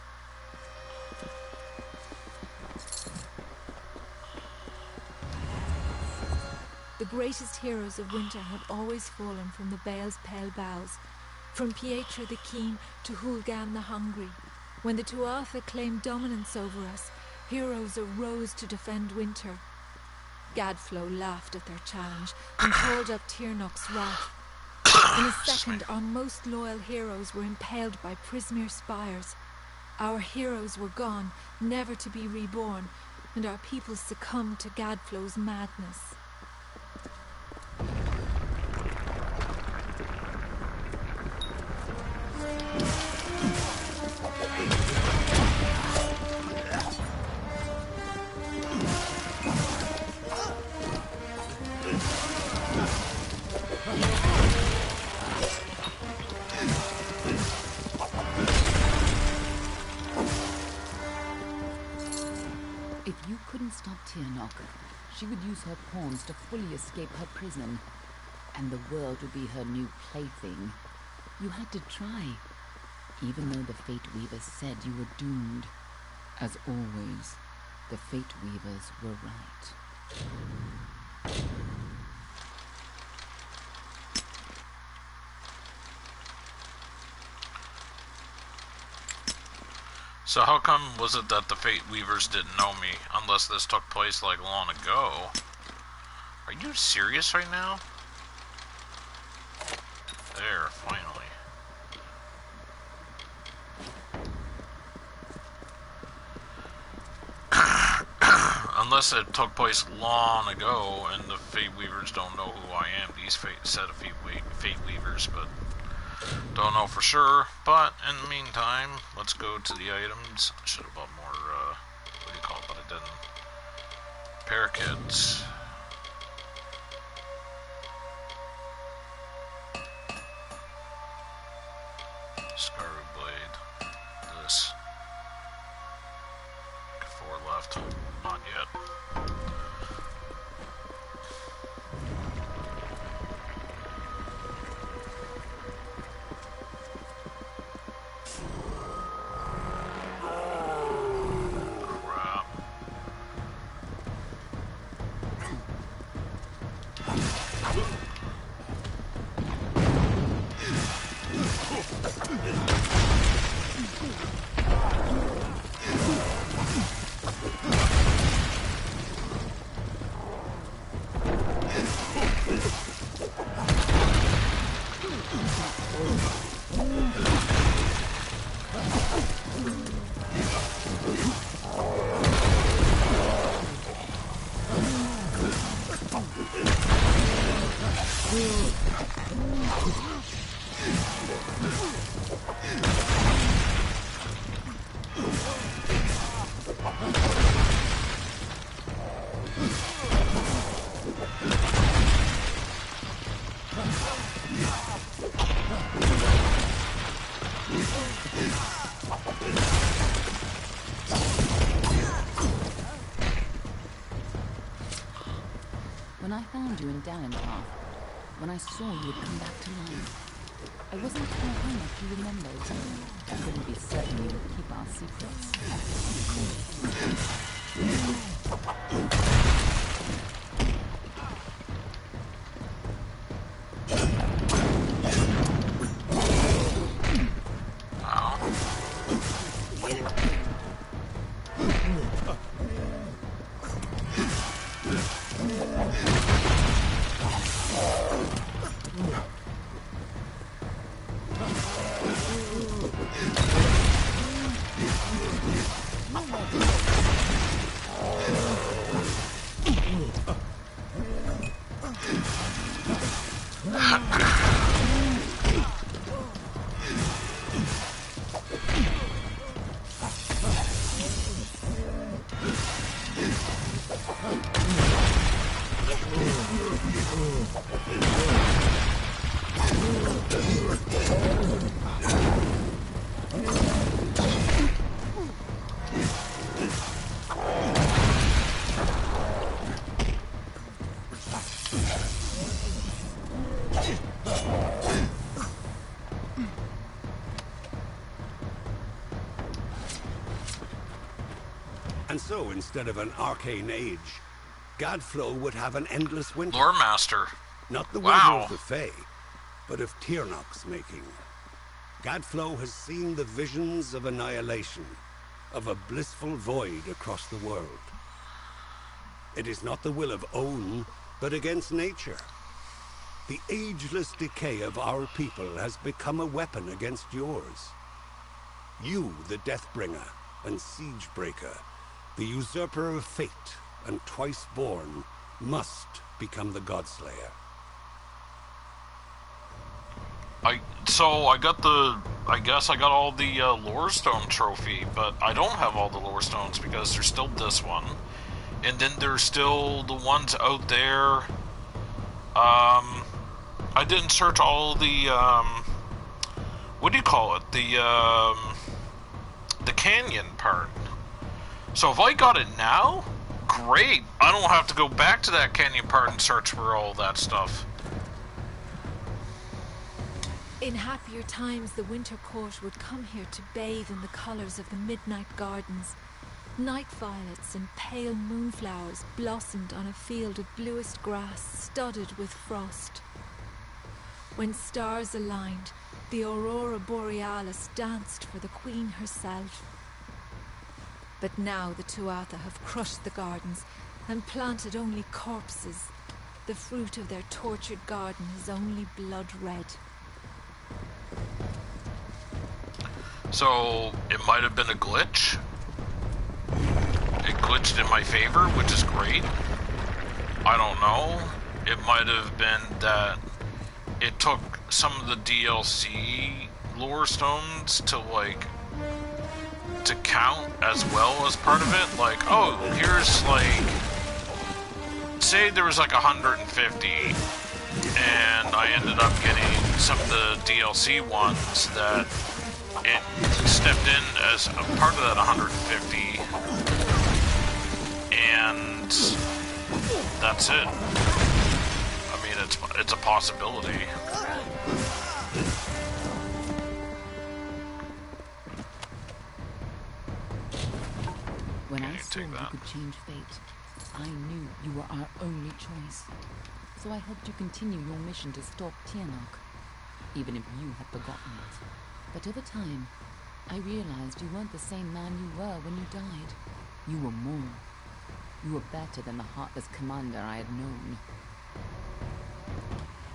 The greatest heroes of winter had always fallen from the Bale's pale boughs, from Pietro the Keen to Hulgan the Hungry. When the Tuatha claimed dominance over us, heroes arose to defend winter. Gadflow laughed at their challenge and called up Tyrnok's wrath. In a second, our most loyal heroes were impaled by Prismere spires. Our heroes were gone, never to be reborn, and our people succumbed to Gadflow's madness. If you couldn't stop Tyrnok, she would use her pawns to fully escape her prison, and the world would be her new plaything. You had to try, even though the Fate Weavers said you were doomed. As always, the Fate Weavers were right. So how come was it that the Fate Weavers didn't know me, unless this took place like long ago? Are you serious right now? There, finally. Unless it took place long ago and the Fate Weavers don't know who I am, these set of Fate Weavers, but don't know for sure. But in the meantime, let's go to the items. I should have bought more, what do you call it, but I didn't. Parakeets. Scaru Blade. This. 4 left. Not yet. When I found you in Dalenpath, when I saw you had come back to life, I wasn't sure how much you remembered. I couldn't be certain you would keep our secrets. And so, instead of an arcane age, Gadflow would have an endless winter. Lore Master. Not the Wow. winter of the Fae, but of Tyrnok's making. Gadflow has seen the visions of annihilation, of a blissful void across the world. It is not the will of Own, but against nature. The ageless decay of our people has become a weapon against yours. You, the Deathbringer and Siegebreaker, the usurper of fate and twice born, must become the Godslayer. I guess I got all the Lore Stone trophy, but I don't have all the Lore Stones because there's still this one. And then there's still the ones out there. I didn't search all the, what do you call it? The canyon part. So if I got it now, great. I don't have to go back to that canyon part and search for all that stuff. In happier times, the Winter Court would come here to bathe in the colours of the midnight gardens. Night violets and pale moonflowers blossomed on a field of bluest grass studded with frost. When stars aligned, the Aurora Borealis danced for the Queen herself. But now the Tuatha have crushed the gardens and planted only corpses. The fruit of their tortured garden is only blood red. So, it might have been a glitch. It glitched in my favor, which is great. I don't know. It might have been that it took some of the DLC lore stones to, like, to count as well as part of it. Like, oh, here's, like, say there was, like, 150, and I ended up getting some of the DLC ones that it stepped in as a part of that 150, and that's it. I mean, it's a possibility. When I saw you could change fate, I knew you were our only choice. So I helped you continue your mission to stop Tiernok, even if you had forgotten it. But over time, I realized you weren't the same man you were when you died. You were more. You were better than the heartless commander I had known.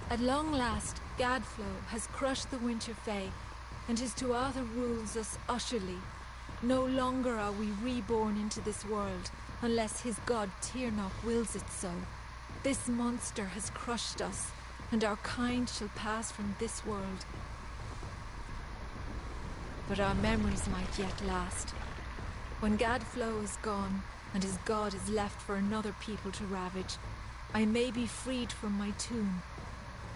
At long last, Gadflow has crushed the Winter Fae, and his Tuatha rules us utterly. No longer are we reborn into this world, unless his god Tiernok wills it so. This monster has crushed us, and our kind shall pass from this world. But our memories might yet last. When Gadflow is gone, and his god is left for another people to ravage, I may be freed from my tomb,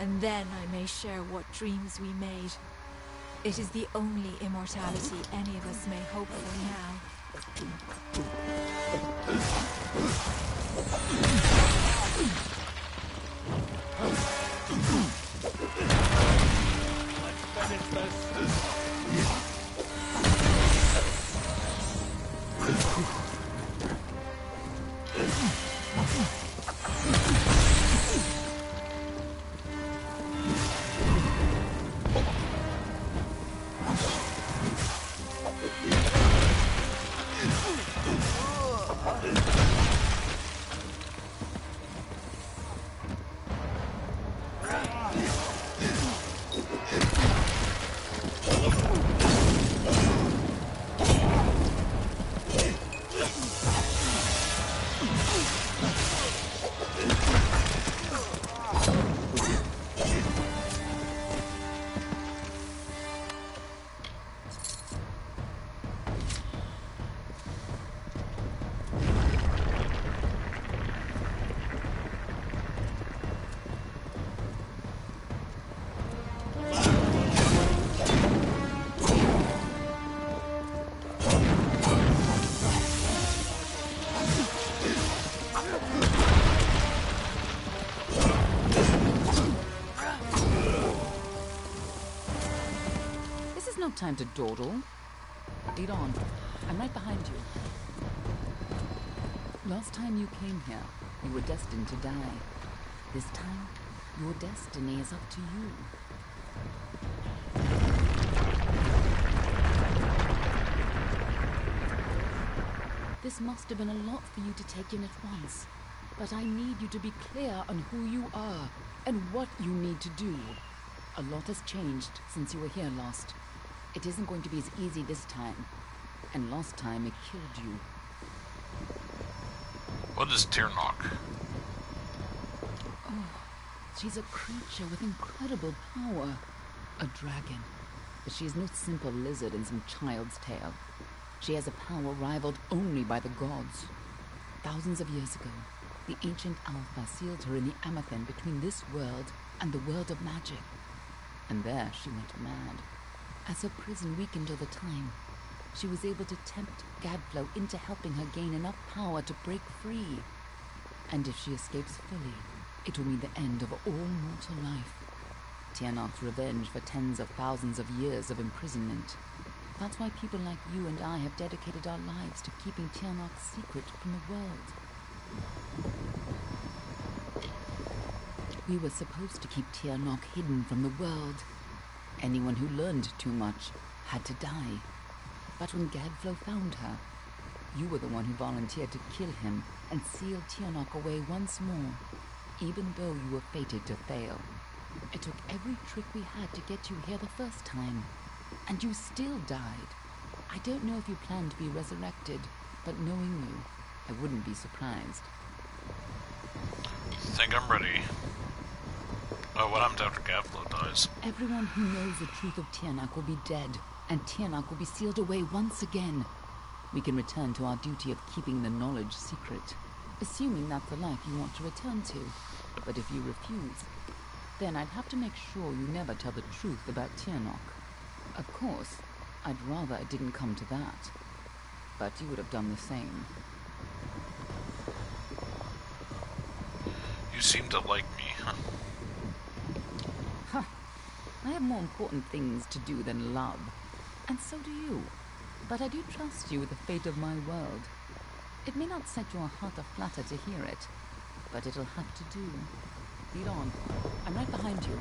and then I may share what dreams we made. It is the only immortality any of us may hope for now. Let's finish this. Time to dawdle. Lead on. I'm right behind you. Last time you came here, you were destined to die. This time, your destiny is up to you. This must have been a lot for you to take in at once. But I need you to be clear on who you are and what you need to do. A lot has changed since you were here last. It isn't going to be as easy this time. And last time it killed you. What is Tirnock? Oh, she's a creature with incredible power. A dragon. But she is no simple lizard in some child's tale. She has a power rivaled only by the gods. Thousands of years ago, the ancient Alpha sealed her in the Amethyst between this world and the world of magic. And there she went mad. As her prison weakened over time, she was able to tempt Gadflow into helping her gain enough power to break free. And if she escapes fully, it will mean the end of all mortal life. Tirnock's revenge for tens of thousands of years of imprisonment. That's why people like you and I have dedicated our lives to keeping Tirnock's secret from the world. We were supposed to keep Tirnock hidden from the world. Anyone who learned too much had to die. But when Gadflow found her, you were the one who volunteered to kill him and seal Tirnock away once more, even though you were fated to fail. It took every trick we had to get you here the first time, and you still died. I don't know if you plan to be resurrected, but knowing you, I wouldn't be surprised. Think I'm ready. Oh, what happens after Gadflow dies? Everyone who knows the truth of Tirnock will be dead, and Tirnock will be sealed away once again. We can return to our duty of keeping the knowledge secret, assuming that's the life you want to return to. But if you refuse, then I'd have to make sure you never tell the truth about Tirnock. Of course, I'd rather it didn't come to that. But you would have done the same. You seem to like me, huh? Huh. I have more important things to do than love. And so do you. But I do trust you with the fate of my world. It may not set your heart aflutter to hear it, but it'll have to do. Lead on. I'm right behind you.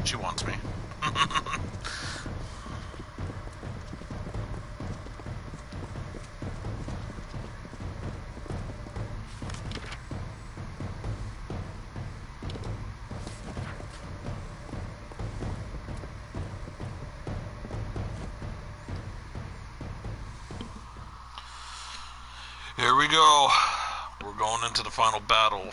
She wants me. Here we go. We're going into the final battle.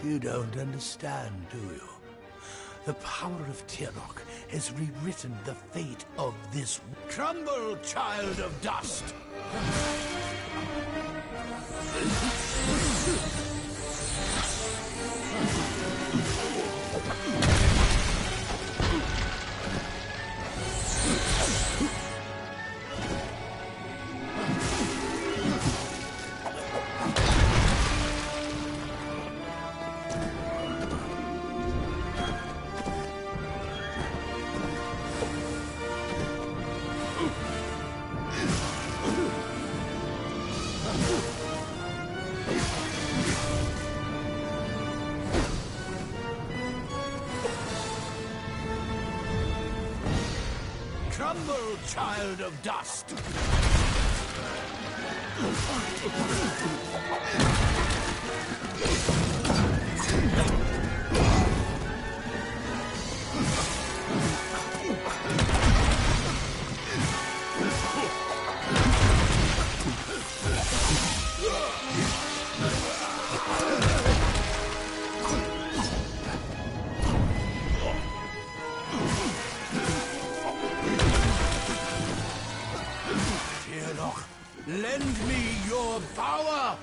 You don't understand, do you? The power of Tirnock has rewritten the fate of this... Crumble, child of dust! Crumble, child of dust! Lend me your power!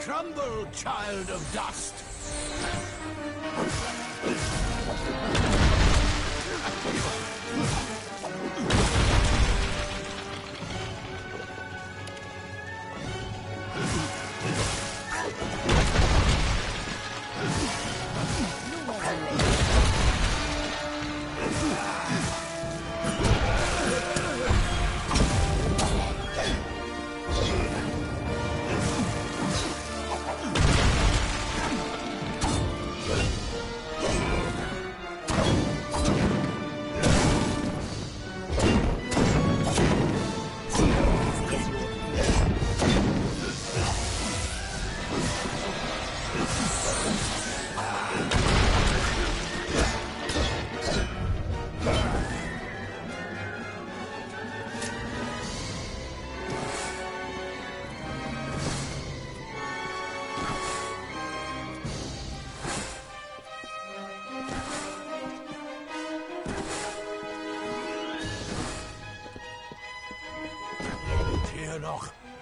Crumble, child of dust!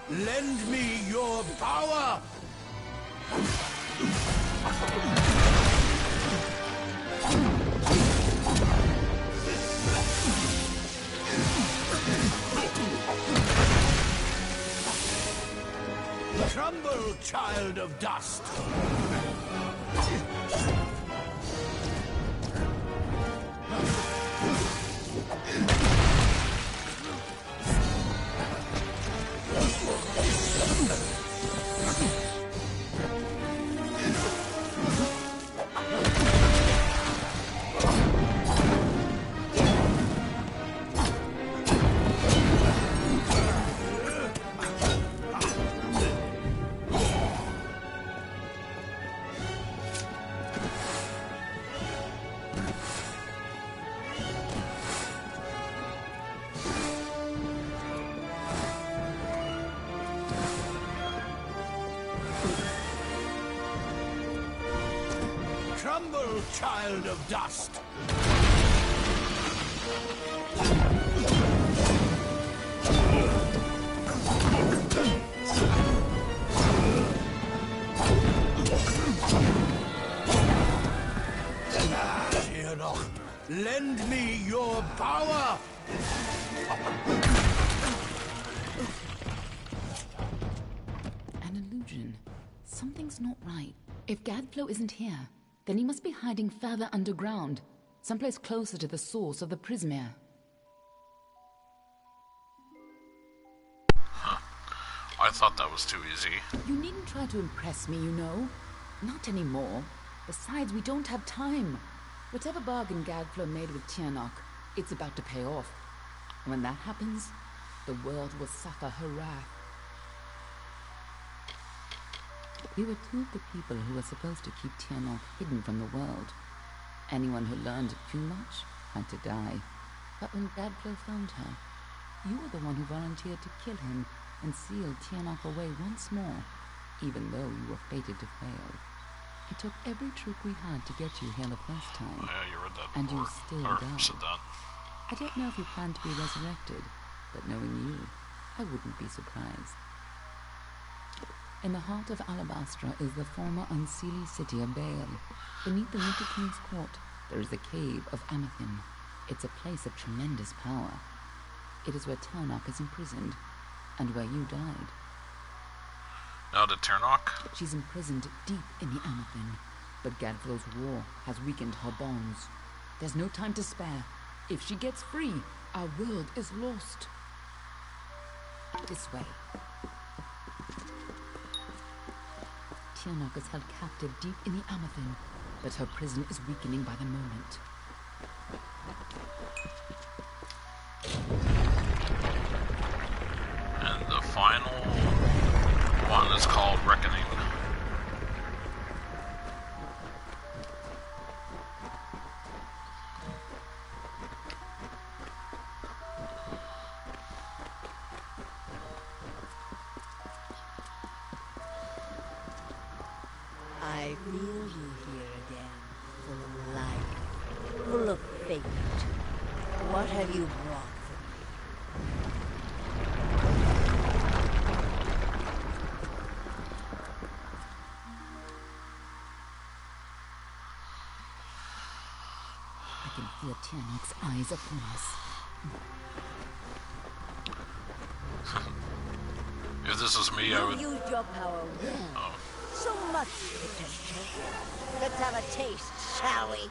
Lend me your power! Crumble, child of dust! Crumble, child of dust! Fear not. Lend me your power! An illusion. Something's not right. If Gadflow isn't here, then he must be hiding further underground, someplace closer to the source of the Prismere. I thought that was too easy. You needn't try to impress me, you know. Not anymore. Besides, we don't have time. Whatever bargain Gadflow made with Tiernok, it's about to pay off. And when that happens, the world will suffer her wrath. We were two of the people who were supposed to keep Tiernok hidden from the world. Anyone who learned too much had to die. But when Gadflow found her, you were the one who volunteered to kill him and seal Tiernok away once more, even though you were fated to fail. It took every trick we had to get you here the first time. Yeah, you read that and before. you still Or died. said that. I don't know if you plan to be resurrected, but knowing you, I wouldn't be surprised. In the heart of Alabastra is the former unseelie city of Baal. Beneath the Winter King's court, there is the cave of Amethyst. It's a place of tremendous power. It is where Tiernok is imprisoned, and where you died. Now to Tiernok? She's imprisoned deep in the Amethyst, but Gadflow's war has weakened her bonds. There's no time to spare. If she gets free, our world is lost. This way. Tiernok is held captive deep in the Amethyst, but her prison is weakening by the moment. And the final one is called Reckoning. I feel you here again, full of life, full of fate. What have you brought for me? can feel Tianok's eyes upon us. If this was me, I would... You used your power well. Oh. So much potential. Let's have a taste, shall we?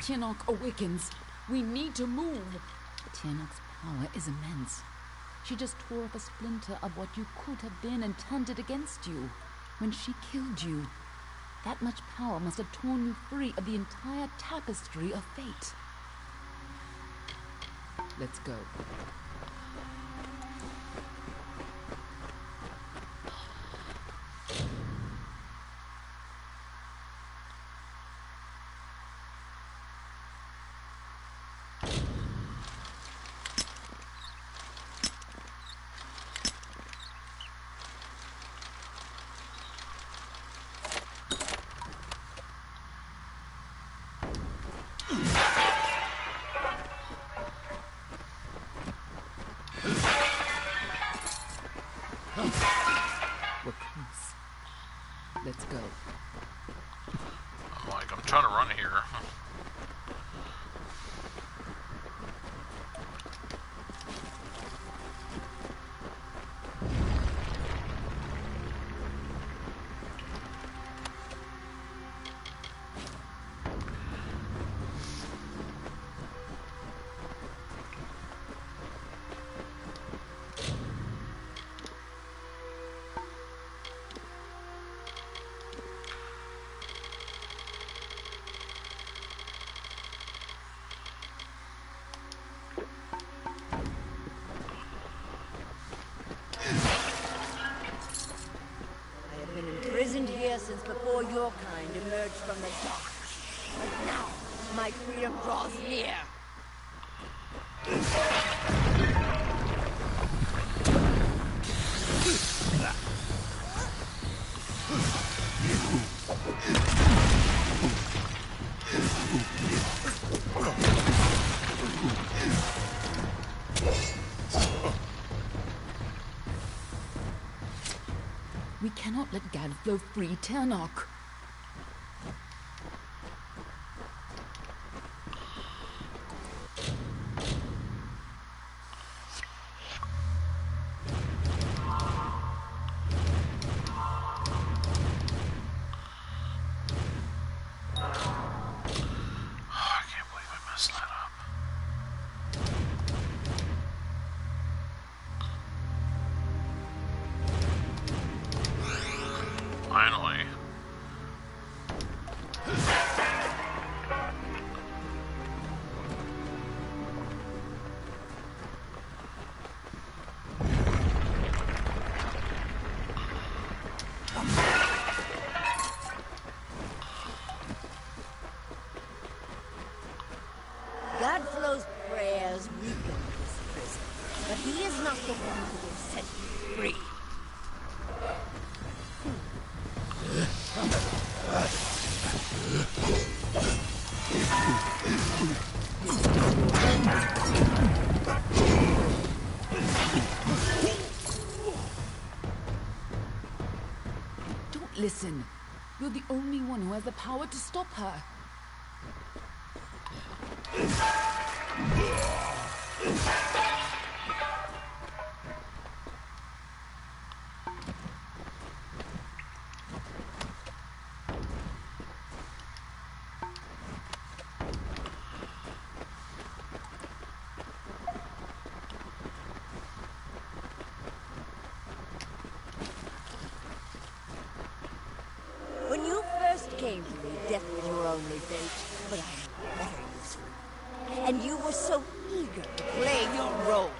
Tianok awakens. We need to move. Tianok's power is immense. She just tore off a splinter of what you could have been and turned it against you. When she killed you, that much power must have torn you free of the entire tapestry of fate. Let's go. We're close. Let's go. I'm trying to run here. Imprisoned here since before your kind emerged from the dark. But now, my freedom draws near. We cannot let Gadflow free Tianok. Finally. Godflow's prayers weaken this prison, but he is not the one who will set you free. Don't listen. You're the only one who has the power to stop her. When you first came to me, death was your only fate, but I am better useful. And you were so eager to play your role.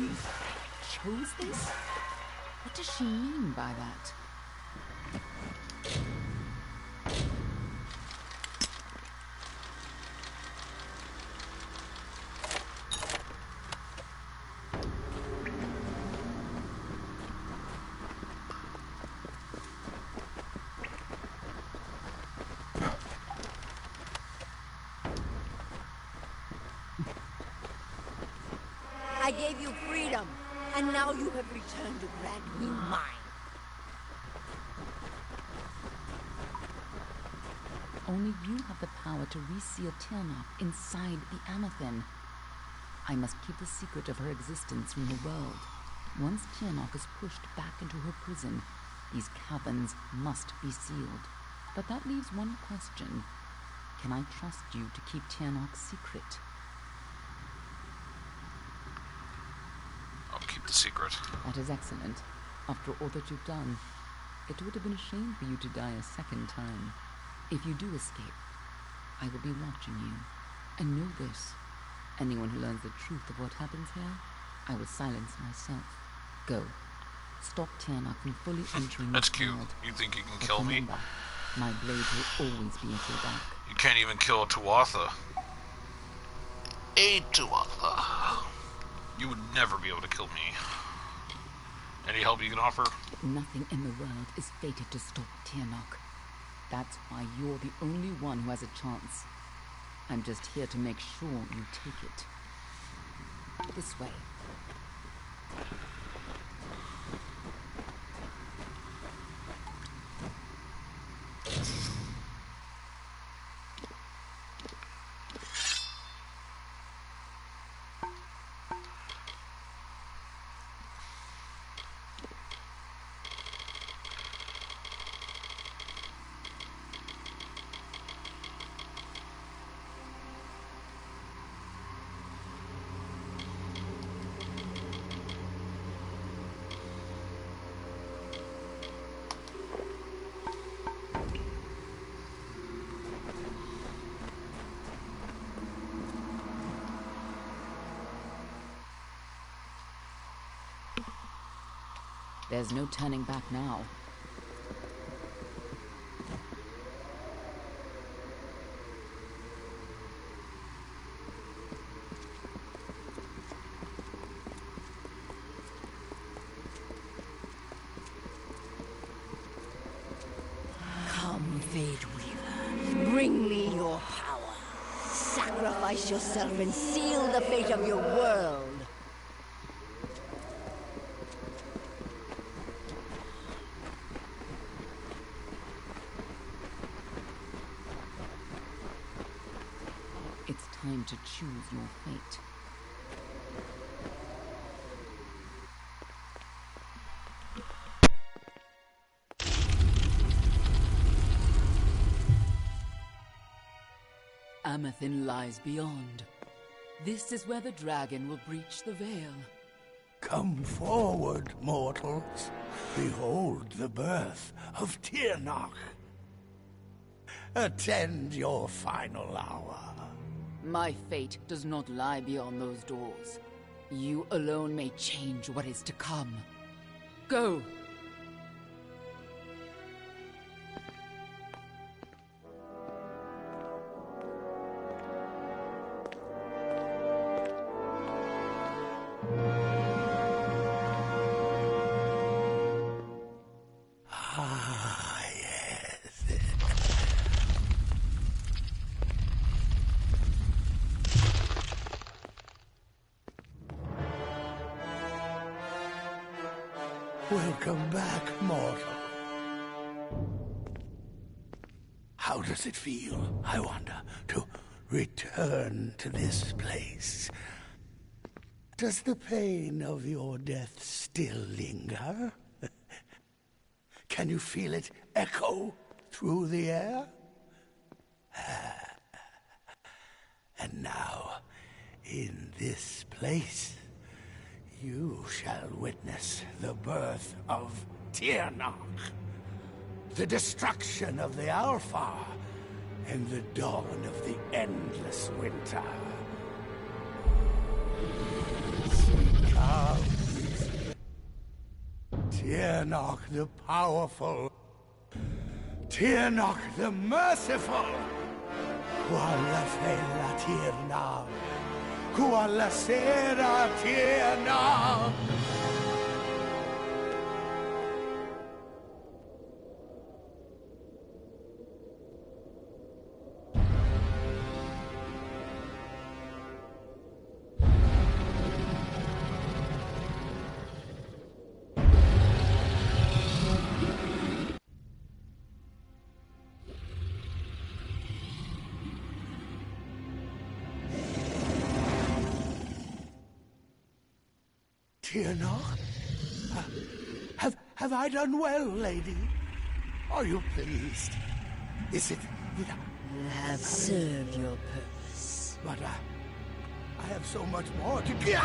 Chose this? What does she mean by that? I gave you freedom, and now you have returned to grant me mine. Only you have the power to reseal Tirnoch inside the Amathin. I must keep the secret of her existence from the world. Once Tirnoch is pushed back into her prison, these caverns must be sealed. But that leaves one question. Can I trust you to keep Tirnoch's secret? I'll keep the secret. That is excellent. After all that you've done, it would have been a shame for you to die a second time. If you do escape, I will be watching you. And know this, anyone who learns the truth of what happens here, I will silence myself. Go. Stop Tirnoch from fully entering That's this cute. world. You think you can But kill me? remember, my blade will always be at your back. You can't even kill a Tuatha. A Tuatha. You would never be able to kill me. Any help you can offer? Nothing in the world is fated to stop Tirnoch. That's why you're the only one who has a chance. I'm just here to make sure you take it. This way. There's no turning back now. Come, Fate Weaver. Bring me your power. Sacrifice yourself and seal the fate of your world. It's time to choose your fate. Amathin lies beyond. This is where the dragon will breach the veil. Come forward, mortals. Behold the birth of Tirnoch. Attend your final hour. My fate does not lie beyond those doors. You alone may change what is to come. Go! Ah, yes. Welcome back, mortal. How does it feel, I wonder, to return to this place? Does the pain of your death still linger? Can you feel it echo through the air? And now, in this place, you shall witness the birth of Tirnoch, the destruction of the Alpha, and the dawn of the endless winter. Seek our Tirnoch the powerful. Tirnoch the merciful. Qualla fella Tirnoch. Qualla sera Tirnoch. Tirnoch? Have I done well, lady? Are you pleased? Is it... You have served your purpose. But I have so much more to give.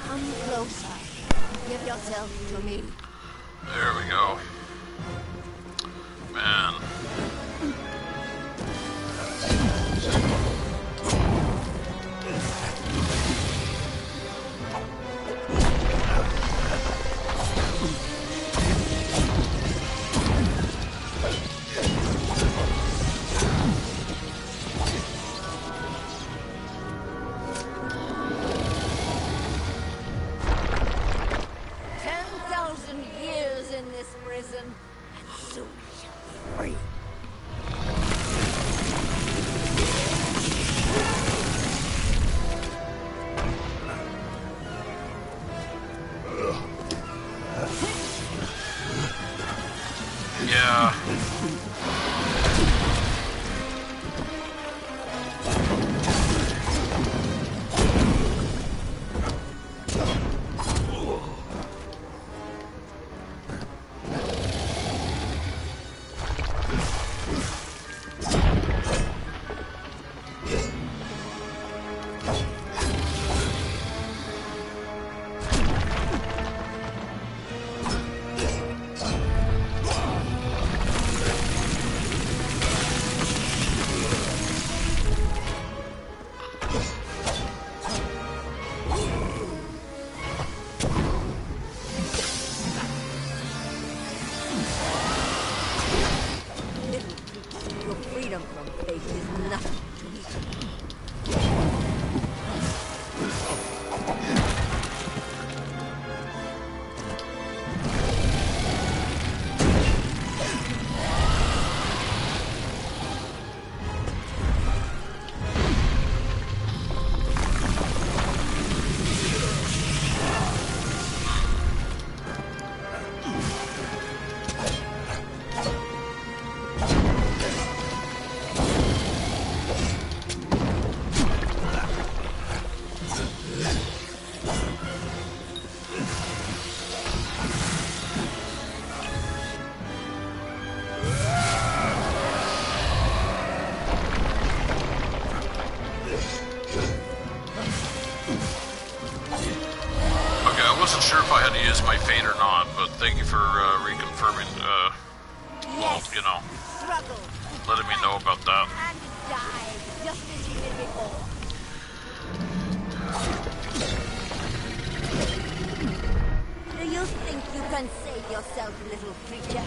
Come closer. Give yourself to me. There we go. Man. 10,000 years in this prison, and soon I shall be free. Yeah. Your freedom from fate is nothing to me. I wasn't sure if I had to use my fate or not, but thank you for reconfirming, well, you know, letting me know about that. And die, just as you did before. Do you think you can save yourself, little creature?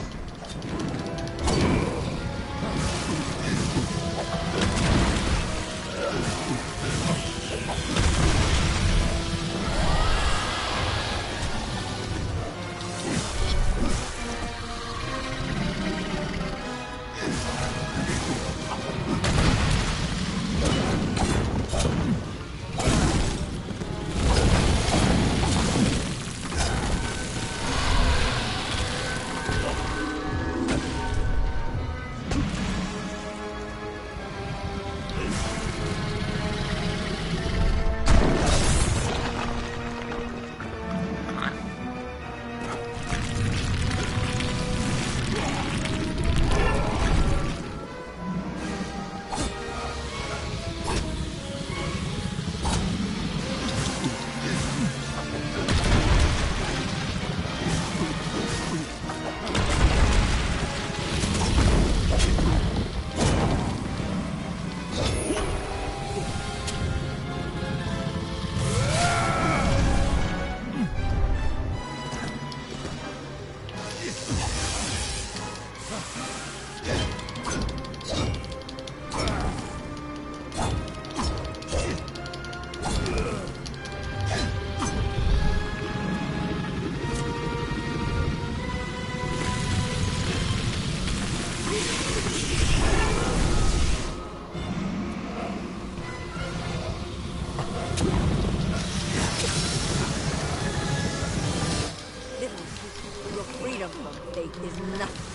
of faith is nothing.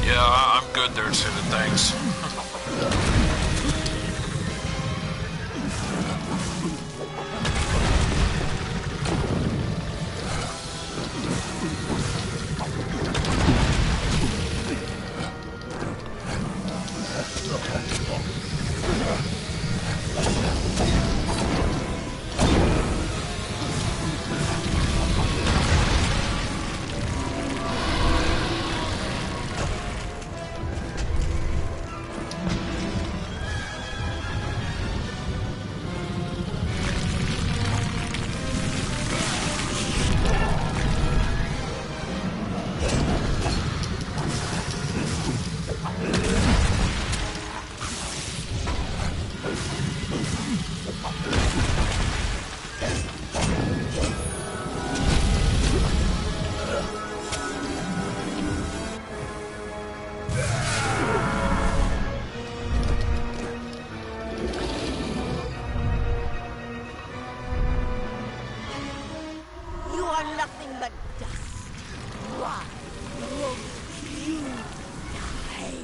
Yeah, I'm good there, Susan. Thanks. You are nothing but dust. Why won't you die?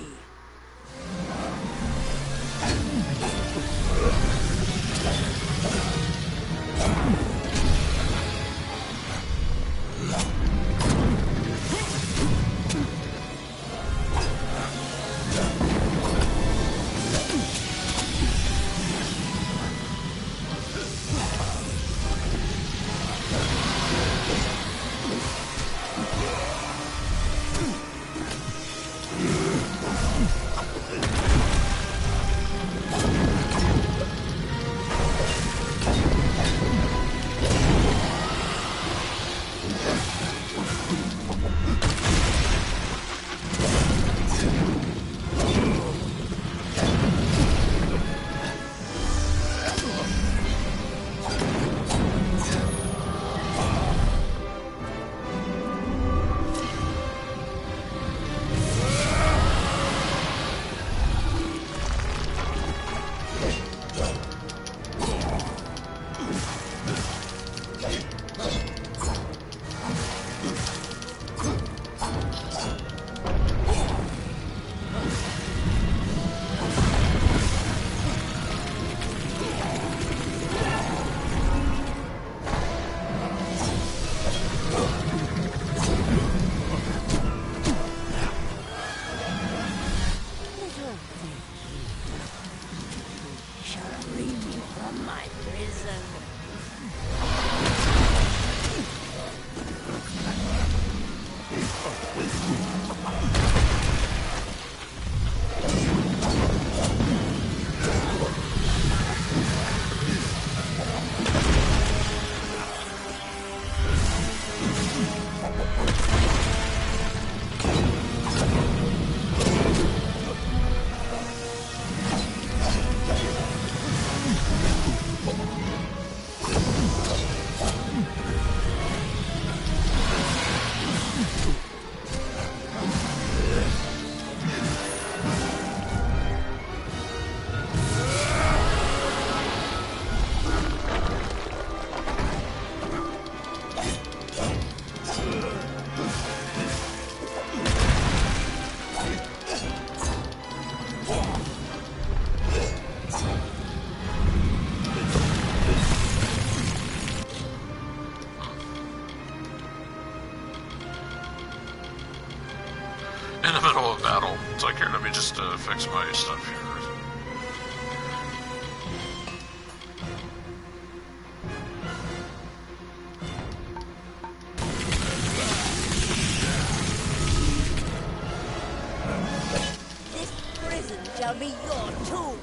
In the middle of battle. It's like, here, let me just fix my stuff here. This prison shall be your tomb.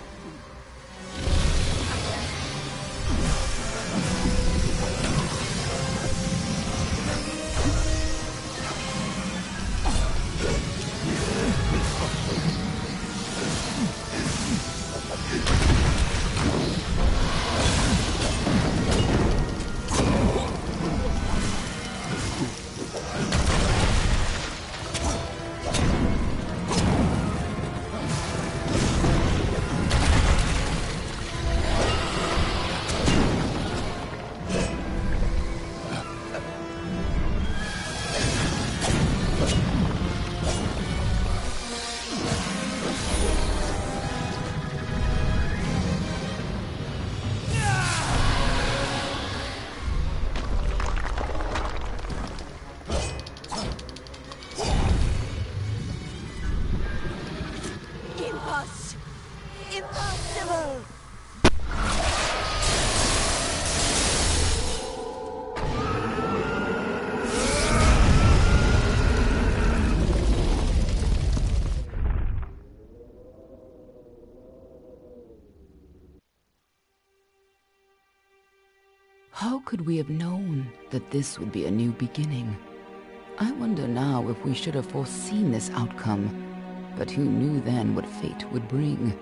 could we have known that this would be a new beginning? I wonder now if we should have foreseen this outcome, but who knew then what fate would bring?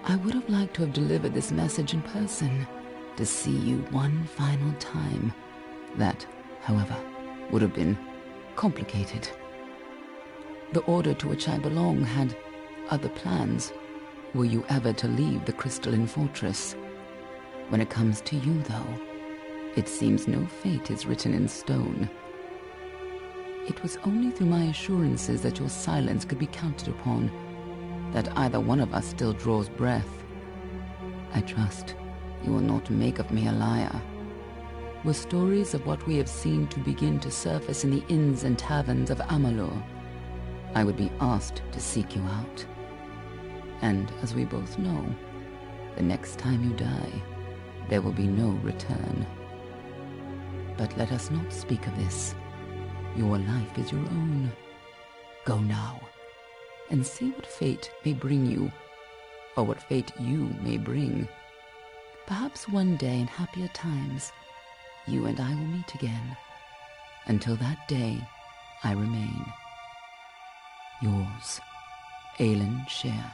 I would have liked to have delivered this message in person, to see you one final time. That, however, would have been complicated. The order to which I belong had other plans. Were you ever to leave the crystalline fortress? When it comes to you, though, it seems no fate is written in stone. It was only through my assurances that your silence could be counted upon that either one of us still draws breath. I trust you will not make of me a liar. Were stories of what we have seen to begin to surface in the inns and taverns of Amalur, I would be asked to seek you out. And as we both know, the next time you die, there will be no return. But let us not speak of this. Your life is your own. Go now, and see what fate may bring you, or what fate you may bring. Perhaps one day in happier times, you and I will meet again. Until that day, I remain. Yours, Aelin Sher.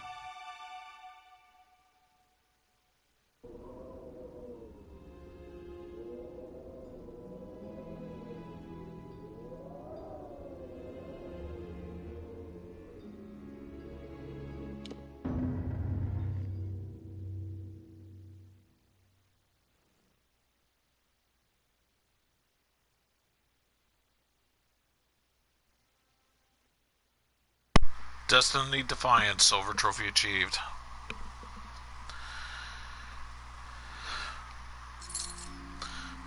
Destiny Defiant, silver trophy achieved.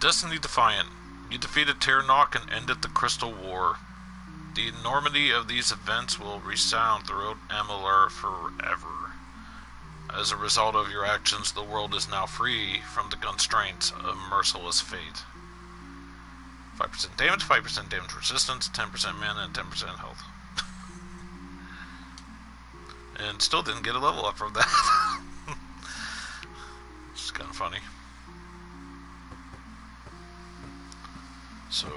Destiny Defiant. You defeated Tirnock and ended the Crystal War. The enormity of these events will resound throughout Amalur forever. As a result of your actions, the world is now free from the constraints of merciless fate. 5% damage, 5% damage resistance, 10% mana, and 10% health. And still didn't get a level up from that. It's kind of funny. So,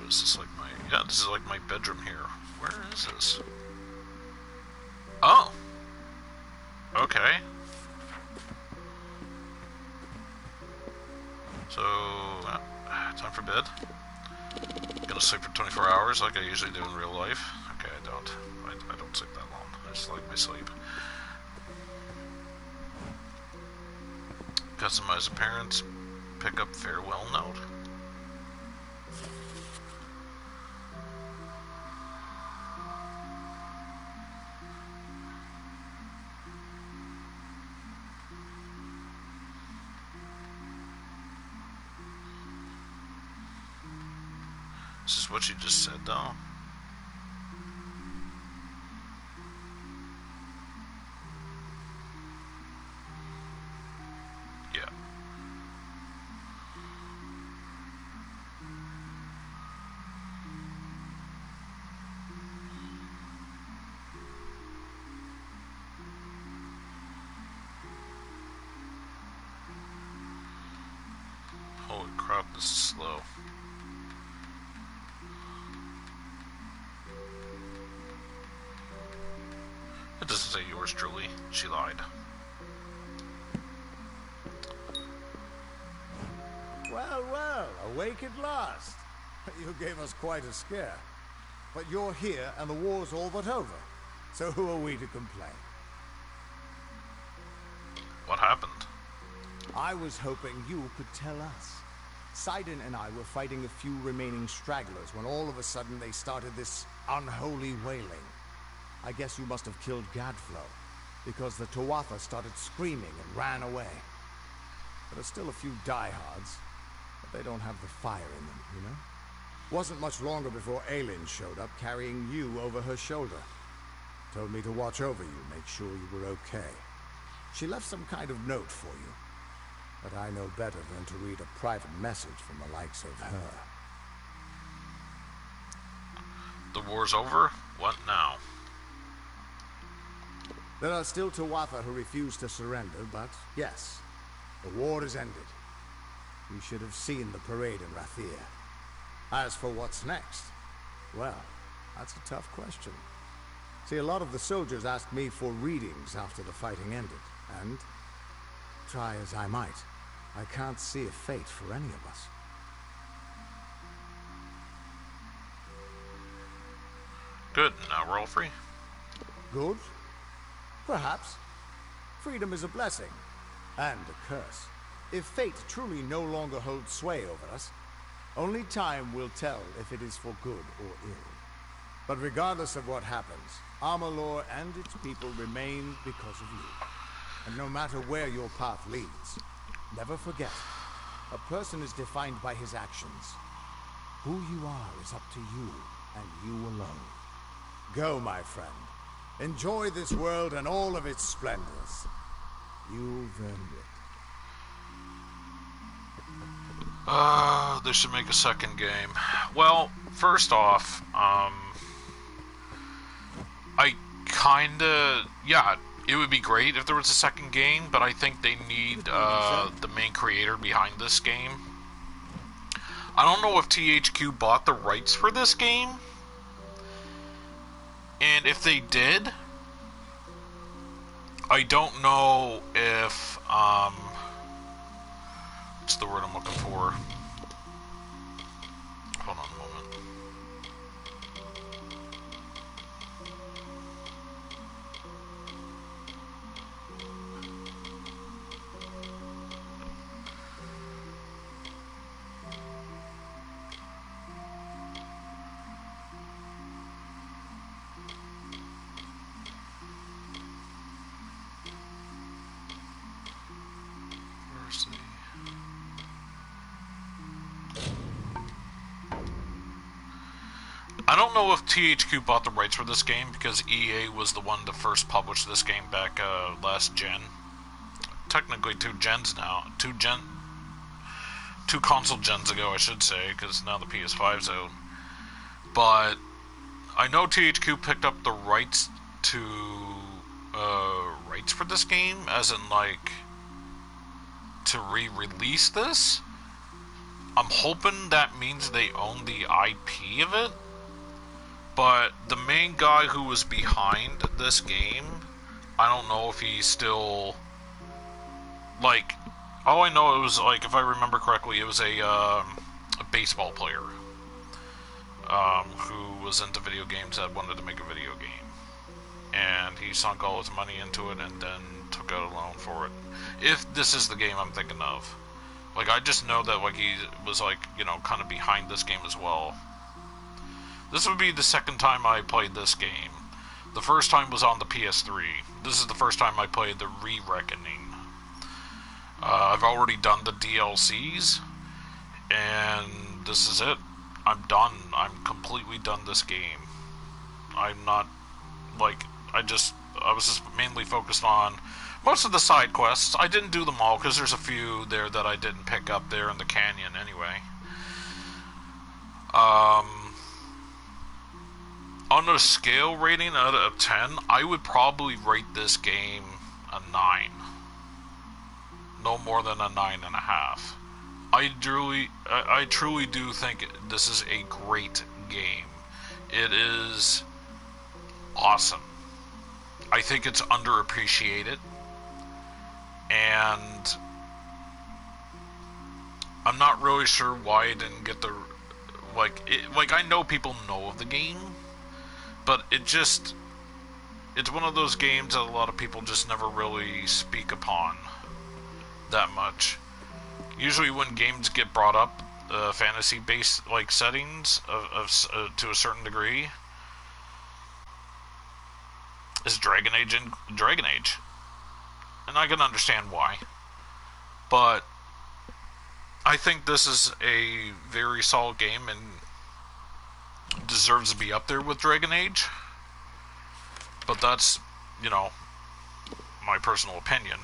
is this like my... Yeah, this is like my bedroom here. Where is this? Oh! Okay. So, time for bed. Gonna sleep for 24 hours like I usually do in real life. Okay, I don't. I don't sleep that long. I just like my sleep. Customize appearance. Pick up farewell note. This is what you just said, though. Yeah. Holy crap, this is slow. It doesn't say yours truly. She lied. Well, well, awake at last. You gave us quite a scare. But you're here and the war's all but over. So who are we to complain? What happened? I was hoping you could tell us. Sidon and I were fighting a few remaining stragglers when all of a sudden they started this unholy wailing. I guess you must have killed Gadflow, because the Tuatha started screaming and ran away. There are still a few diehards, but they don't have the fire in them, you know? Wasn't much longer before Aelin showed up carrying you over her shoulder. Told me to watch over you, make sure you were okay. She left some kind of note for you, but I know better than to read a private message from the likes of her. The war's over? What now? There are still Tuatha who refuse to surrender, but yes, the war is ended. You should have seen the parade in Rathir. As for what's next, well, that's a tough question. See, a lot of the soldiers asked me for readings after the fighting ended, and try as I might, I can't see a fate for any of us. Good, now we're all free. Good? Perhaps. Freedom is a blessing, and a curse. If fate truly no longer holds sway over us, only time will tell if it is for good or ill. But regardless of what happens, Amalur and its people remain because of you. And no matter where your path leads, never forget, a person is defined by his actions. Who you are is up to you, and you alone. Go, my friend. Enjoy this world and all of its splendors. You've earned it. They should make a second game. Well, first off, I kinda, yeah, it would be great if there was a second game, but I think they need, the main creator behind this game. I don't know if THQ bought the rights for this game, and if they did, I don't know if, what's the word I'm looking for? Hold on a moment. Where's the... I don't know if THQ bought the rights for this game because EA was the one to first publish this game back last gen. Technically 2 gens now. 2 console gens ago, I should say, because now the PS5's out. But I know THQ picked up the rights to rights for this game, as in like to re-release this. I'm hoping that means they own the IP of it. But the main guy who was behind this game, I don't know if he's still, like, all I know it was, like, if I remember correctly, it was a baseball player who was into video games that wanted to make a video game. And he sunk all his money into it and then took out a loan for it. If this is the game I'm thinking of. Like, I just know that, like, he was, like, you know, kind of behind this game as well. This would be the second time I played this game. The first time was on the PS3. This is the first time I played the Re-Reckoning. I've already done the DLCs, and this is it. I'm done. I'm completely done this game. I'm not, like, I was just mainly focused on most of the side quests. I didn't do them all, because there's a few there that I didn't pick up there in the canyon anyway. On a scale rating out of 10, I would probably rate this game a 9. No more than a 9.5. I truly do think this is a great game. It is awesome. I think it's underappreciated. And I'm not really sure why it didn't get the... Like, I know people know of the game, but it's one of those games that a lot of people just never really speak upon that much. Usually when games get brought up, fantasy-based, like, settings to a certain degree, is Dragon Age and Dragon Age. And I can understand why. But I think this is a very solid game and deserves to be up there with Dragon Age. But that's, you know, my personal opinion.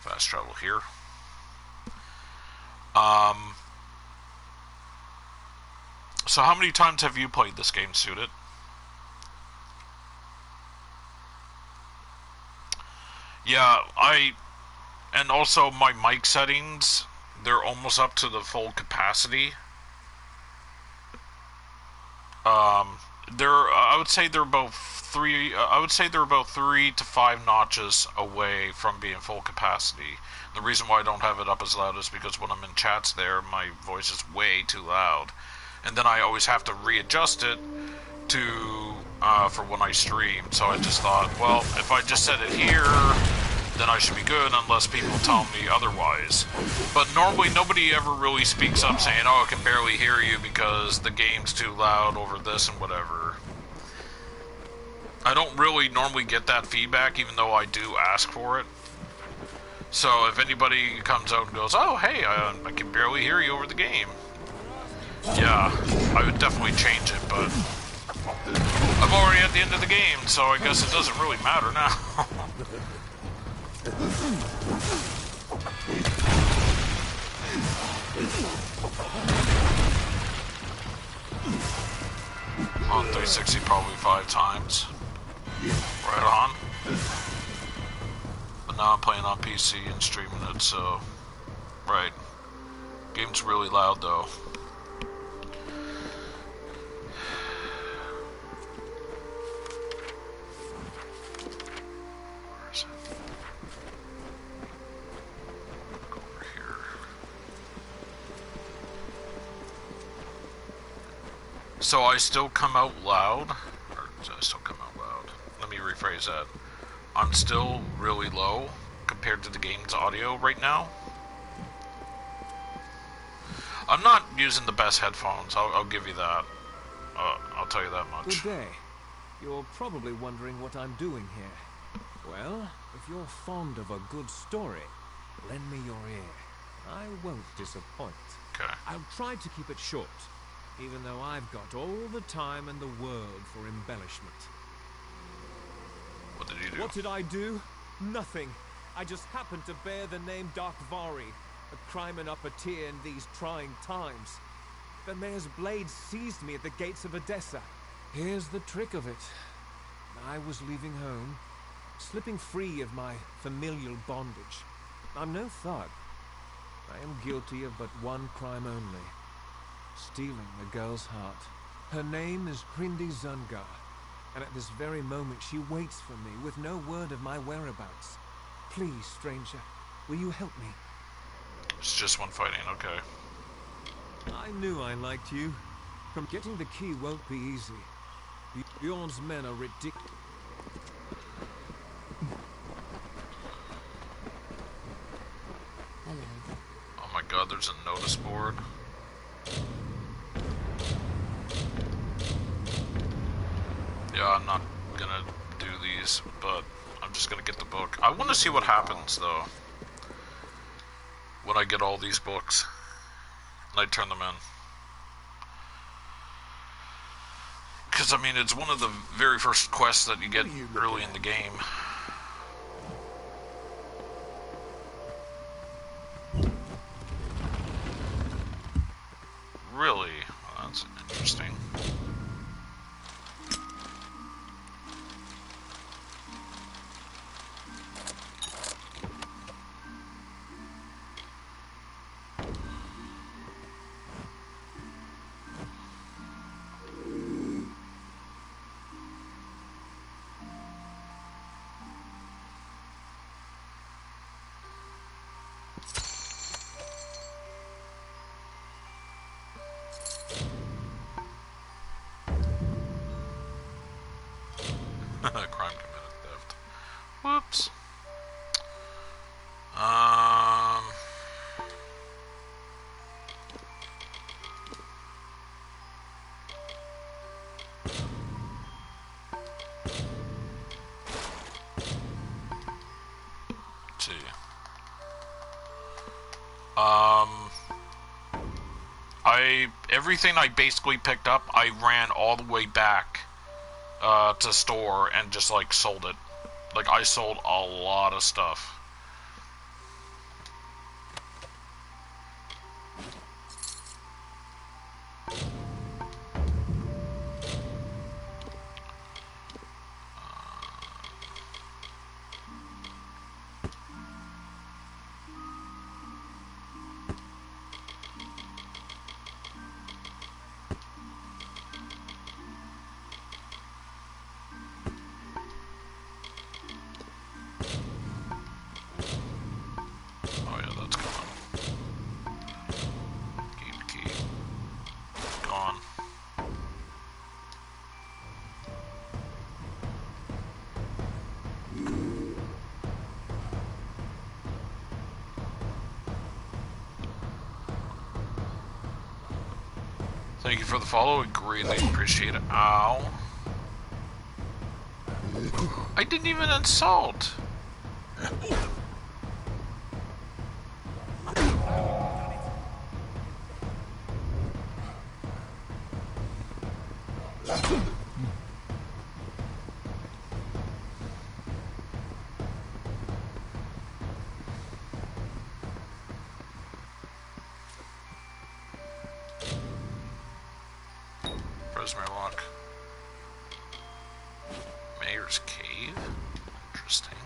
Fast travel here. So how many times have you played this game, Suited? Yeah, and also my mic settings, they're almost up to the full capacity. I would say they're about three to five notches away from being full capacity. The reason why I don't have it up as loud is because when I'm in chats there, my voice is way too loud, and then I always have to readjust it to for when I stream. So I just thought, well, if I just set it here, then I should be good, unless people tell me otherwise. But normally nobody ever really speaks up saying, oh, I can barely hear you because the game's too loud over this and whatever. I don't really normally get that feedback, even though I do ask for it. So if anybody comes out and goes, oh, hey, I can barely hear you over the game, yeah, I would definitely change it, but I'm already at the end of the game, so I guess it doesn't really matter now. On 360 probably 5 times. Right on. But now I'm playing on PC and streaming it, so... Right. Game's really loud, though. Where is it? Go over here. So I still come out loud? Or does I still come out loud? Let me rephrase that. I'm still really low compared to the game's audio right now. I'm not using the best headphones, I'll give you that. I'll tell you that much. Good day. You're probably wondering what I'm doing here. Well, if you're fond of a good story, lend me your ear. I won't disappoint. Okay. I'll try to keep it short, even though I've got all the time in the world for embellishment. What did you do? What did I do? Nothing. I just happened to bear the name Darkvari, a crime and upper-tier in these trying times. The mayor's blade seized me at the gates of Odessa. Here's the trick of it. I was leaving home, slipping free of my familial bondage. I'm no thug. I am guilty of but one crime only. Stealing a girl's heart. Her name is Krindi Zungar, and at this very moment she waits for me with no word of my whereabouts. Please, stranger, will you help me? It's just one fighting, okay. I knew I liked you. From getting the key won't be easy. Bjorn's men are ridiculous. Oh my god, there's a notice board. Yeah, I'm not gonna do these, but I'm just gonna get the book. I want to see what happens, though, when I get all these books and I turn them in. Because, I mean, it's one of the very first quests that you get early in the game. Really? Well, that's interesting. Crime committed theft. Whoops. Let's see. Everything I basically picked up, I ran all the way back to store and just like sold it. Like, I sold a lot of stuff. Oh yeah, that's gone. Key. Gone. Thank you for the follow, I greatly appreciate it. Ow. I didn't even insult! Rosemary Lock. Mayor's Cave? Interesting.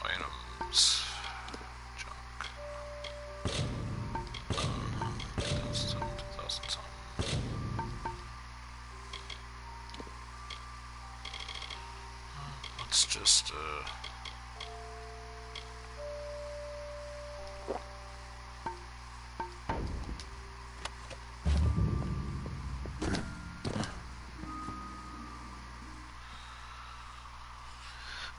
Items. Junk. 2000 some. Let's just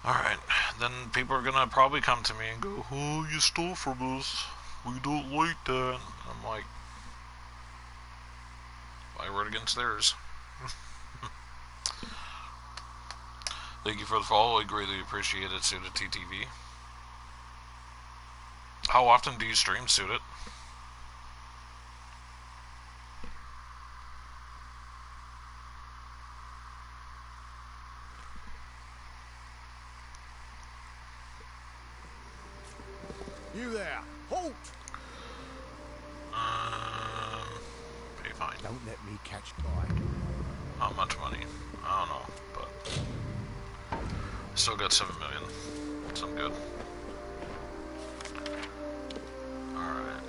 Alright, then people are gonna probably come to me and go, oh, you stole from us. We don't like that. I'm like, I wrote against theirs. Thank you for the follow, I greatly appreciate it, Suited TTV. How often do you stream, Suited? You there! Halt! Pay fine. Don't let me catch fire. How much money? I don't know, but still got 7 million. So I'm good. Alright.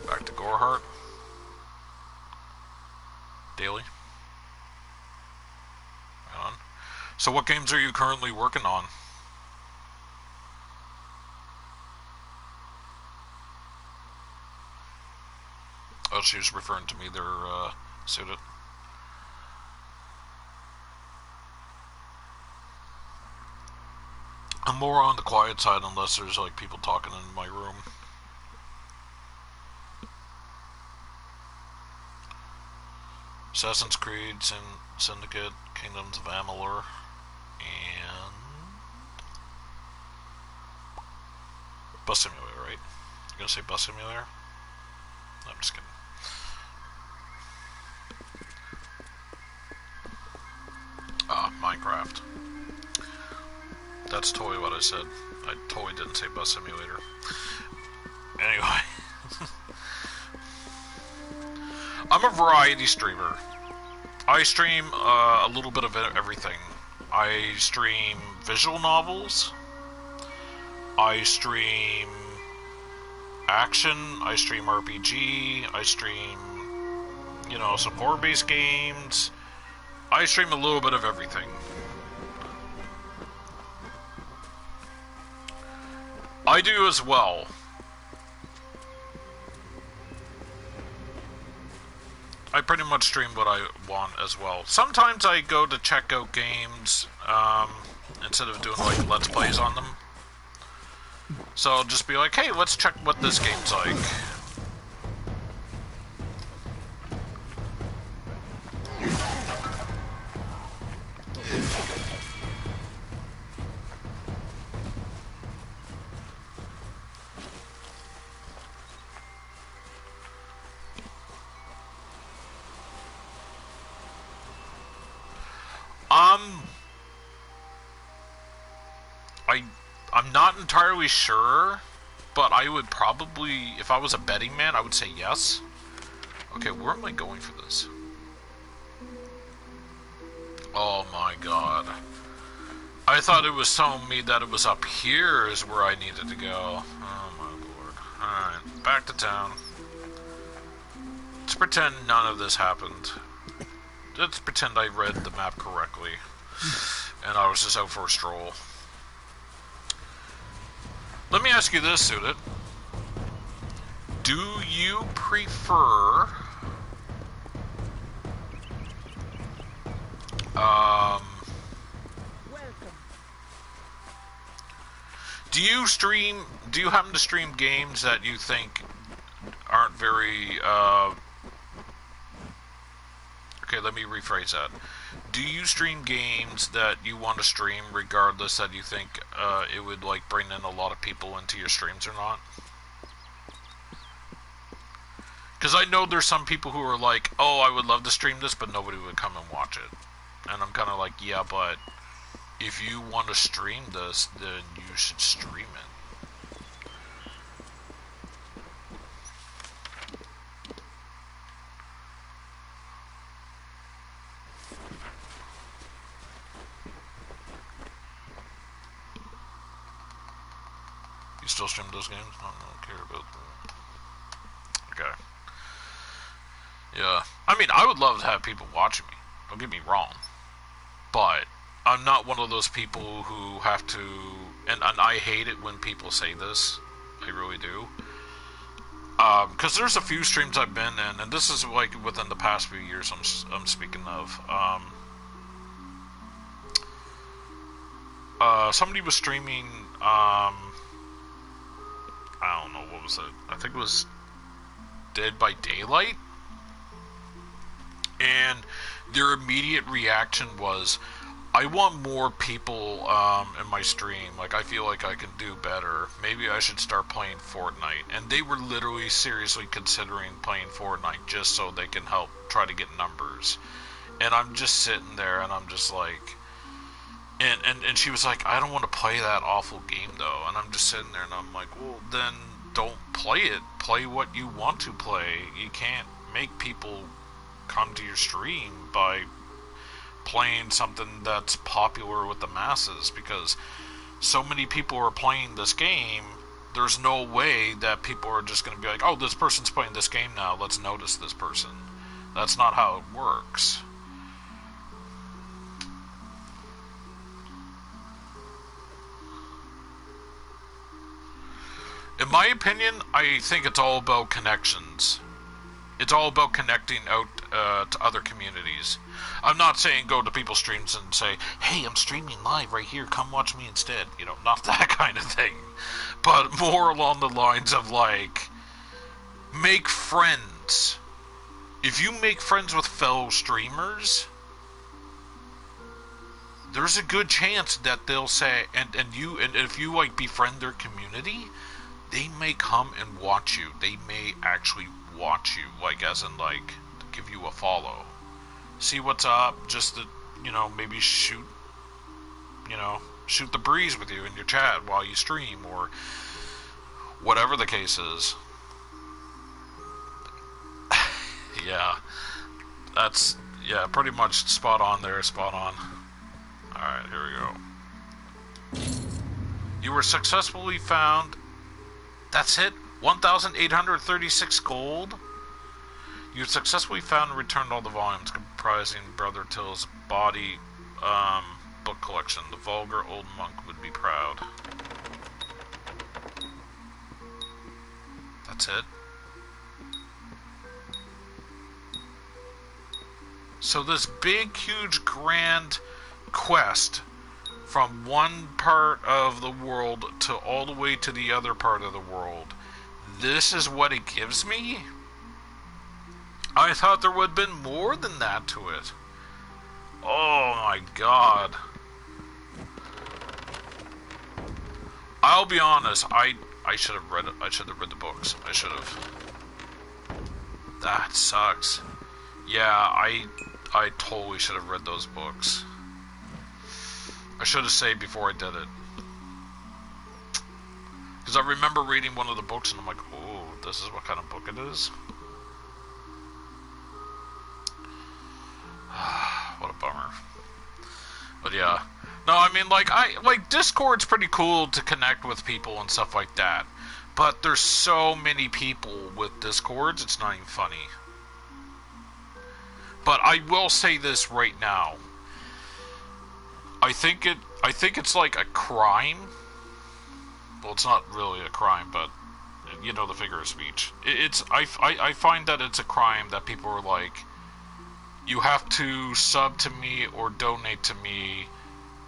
Back to Goreheart. Daily. Right on. So what games are you currently working on? Oh, she was referring to me there, Suited. I'm more on the quiet side unless there's like people talking in my room. Assassin's Creed, Syndicate, Kingdoms of Amalur, and Bus Simulator, right? You're gonna say Bus Simulator? No, I'm just kidding. Minecraft. That's totally what I said. I totally didn't say Bus Simulator. Anyway. I'm a variety streamer. I stream a little bit of everything. I stream visual novels. I stream action. I stream RPG. I stream, you know, some horror-based games. I stream a little bit of everything. I do as well. I pretty much stream what I want as well. Sometimes I go to check out games instead of doing like let's plays on them. So I'll just be like, hey, let's check what this game's like. I'm not entirely sure, but I would probably, if I was a betting man, I would say yes. Okay, where am I going for this? Oh my god. I thought it was telling me that it was up here is where I needed to go. Oh my lord. Alright, back to town. Let's pretend none of this happened. Let's pretend I read the map correctly. And I was just out for a stroll. Let me ask you this, Sudit. Do you prefer... Do you happen to stream games that you think aren't very, okay, let me rephrase that. Do you stream games that you want to stream regardless that you think, it would, like, bring in a lot of people into your streams or not? Because I know there's some people who are like, oh, I would love to stream this, but nobody would come and watch it. And I'm kind of like, yeah, but if you want to stream this, then you should stream it. You still stream those games? I don't care about that. Okay. Yeah. I mean, I would love to have people watching me. Don't get me wrong. But I'm not one of those people who have to... And I hate it when people say this. I really do. Because there's a few streams I've been in, and this is like within the past few years I'm speaking of. Somebody was streaming... I don't know, what was it? I think it was Dead by Daylight? And their immediate reaction was, I want more people in my stream. Like, I feel like I can do better. Maybe I should start playing Fortnite. And they were literally seriously considering playing Fortnite just so they can help try to get numbers. And I'm just sitting there and I'm just like... And she was like, I don't want to play that awful game though. And I'm just sitting there and I'm like, well, then don't play it. Play what you want to play. You can't make people come to your stream by playing something that's popular with the masses, because so many people are playing this game. There's no way that people are just going to be like, oh, this person's playing this game now, let's notice this person. That's not how it works. In my opinion, I think it's all about connections. It's all about connecting out to other communities. I'm not saying go to people's streams and say, hey, I'm streaming live right here, come watch me instead. You know, not that kind of thing. But more along the lines of, like, make friends. If you make friends with fellow streamers, there's a good chance that they'll say, and if you, like, befriend their community, they may come and watch you. They may actually watch you, like, as in, like, give you a follow. See what's up, just to, you know, maybe shoot the breeze with you in your chat while you stream, or whatever the case is. Yeah. That's, yeah, pretty much spot on there, spot on. Alright, here we go. You were successfully found... That's it? 1,836 gold? You successfully found and returned all the volumes comprising Brother Till's body book collection. The vulgar old monk would be proud. That's it? So this big, huge, grand quest from one part of the world to all the way to the other part of the world, this is what it gives me? I thought there would have been more than that to it. Oh my god. I'll be honest, I should have read it. I should have read the books. I should have. That sucks. Yeah, I totally should have read those books. I should have saved before I did it. Because I remember reading one of the books and I'm like, oh, this is what kind of book it is? What a bummer. But yeah. No, I mean, like Discord's pretty cool to connect with people and stuff like that. But there's so many people with Discords, it's not even funny. But I will say this right now. I think it's like a crime. Well, it's not really a crime, but you know the figure of speech. I find that it's a crime that people are like, you have to sub to me or donate to me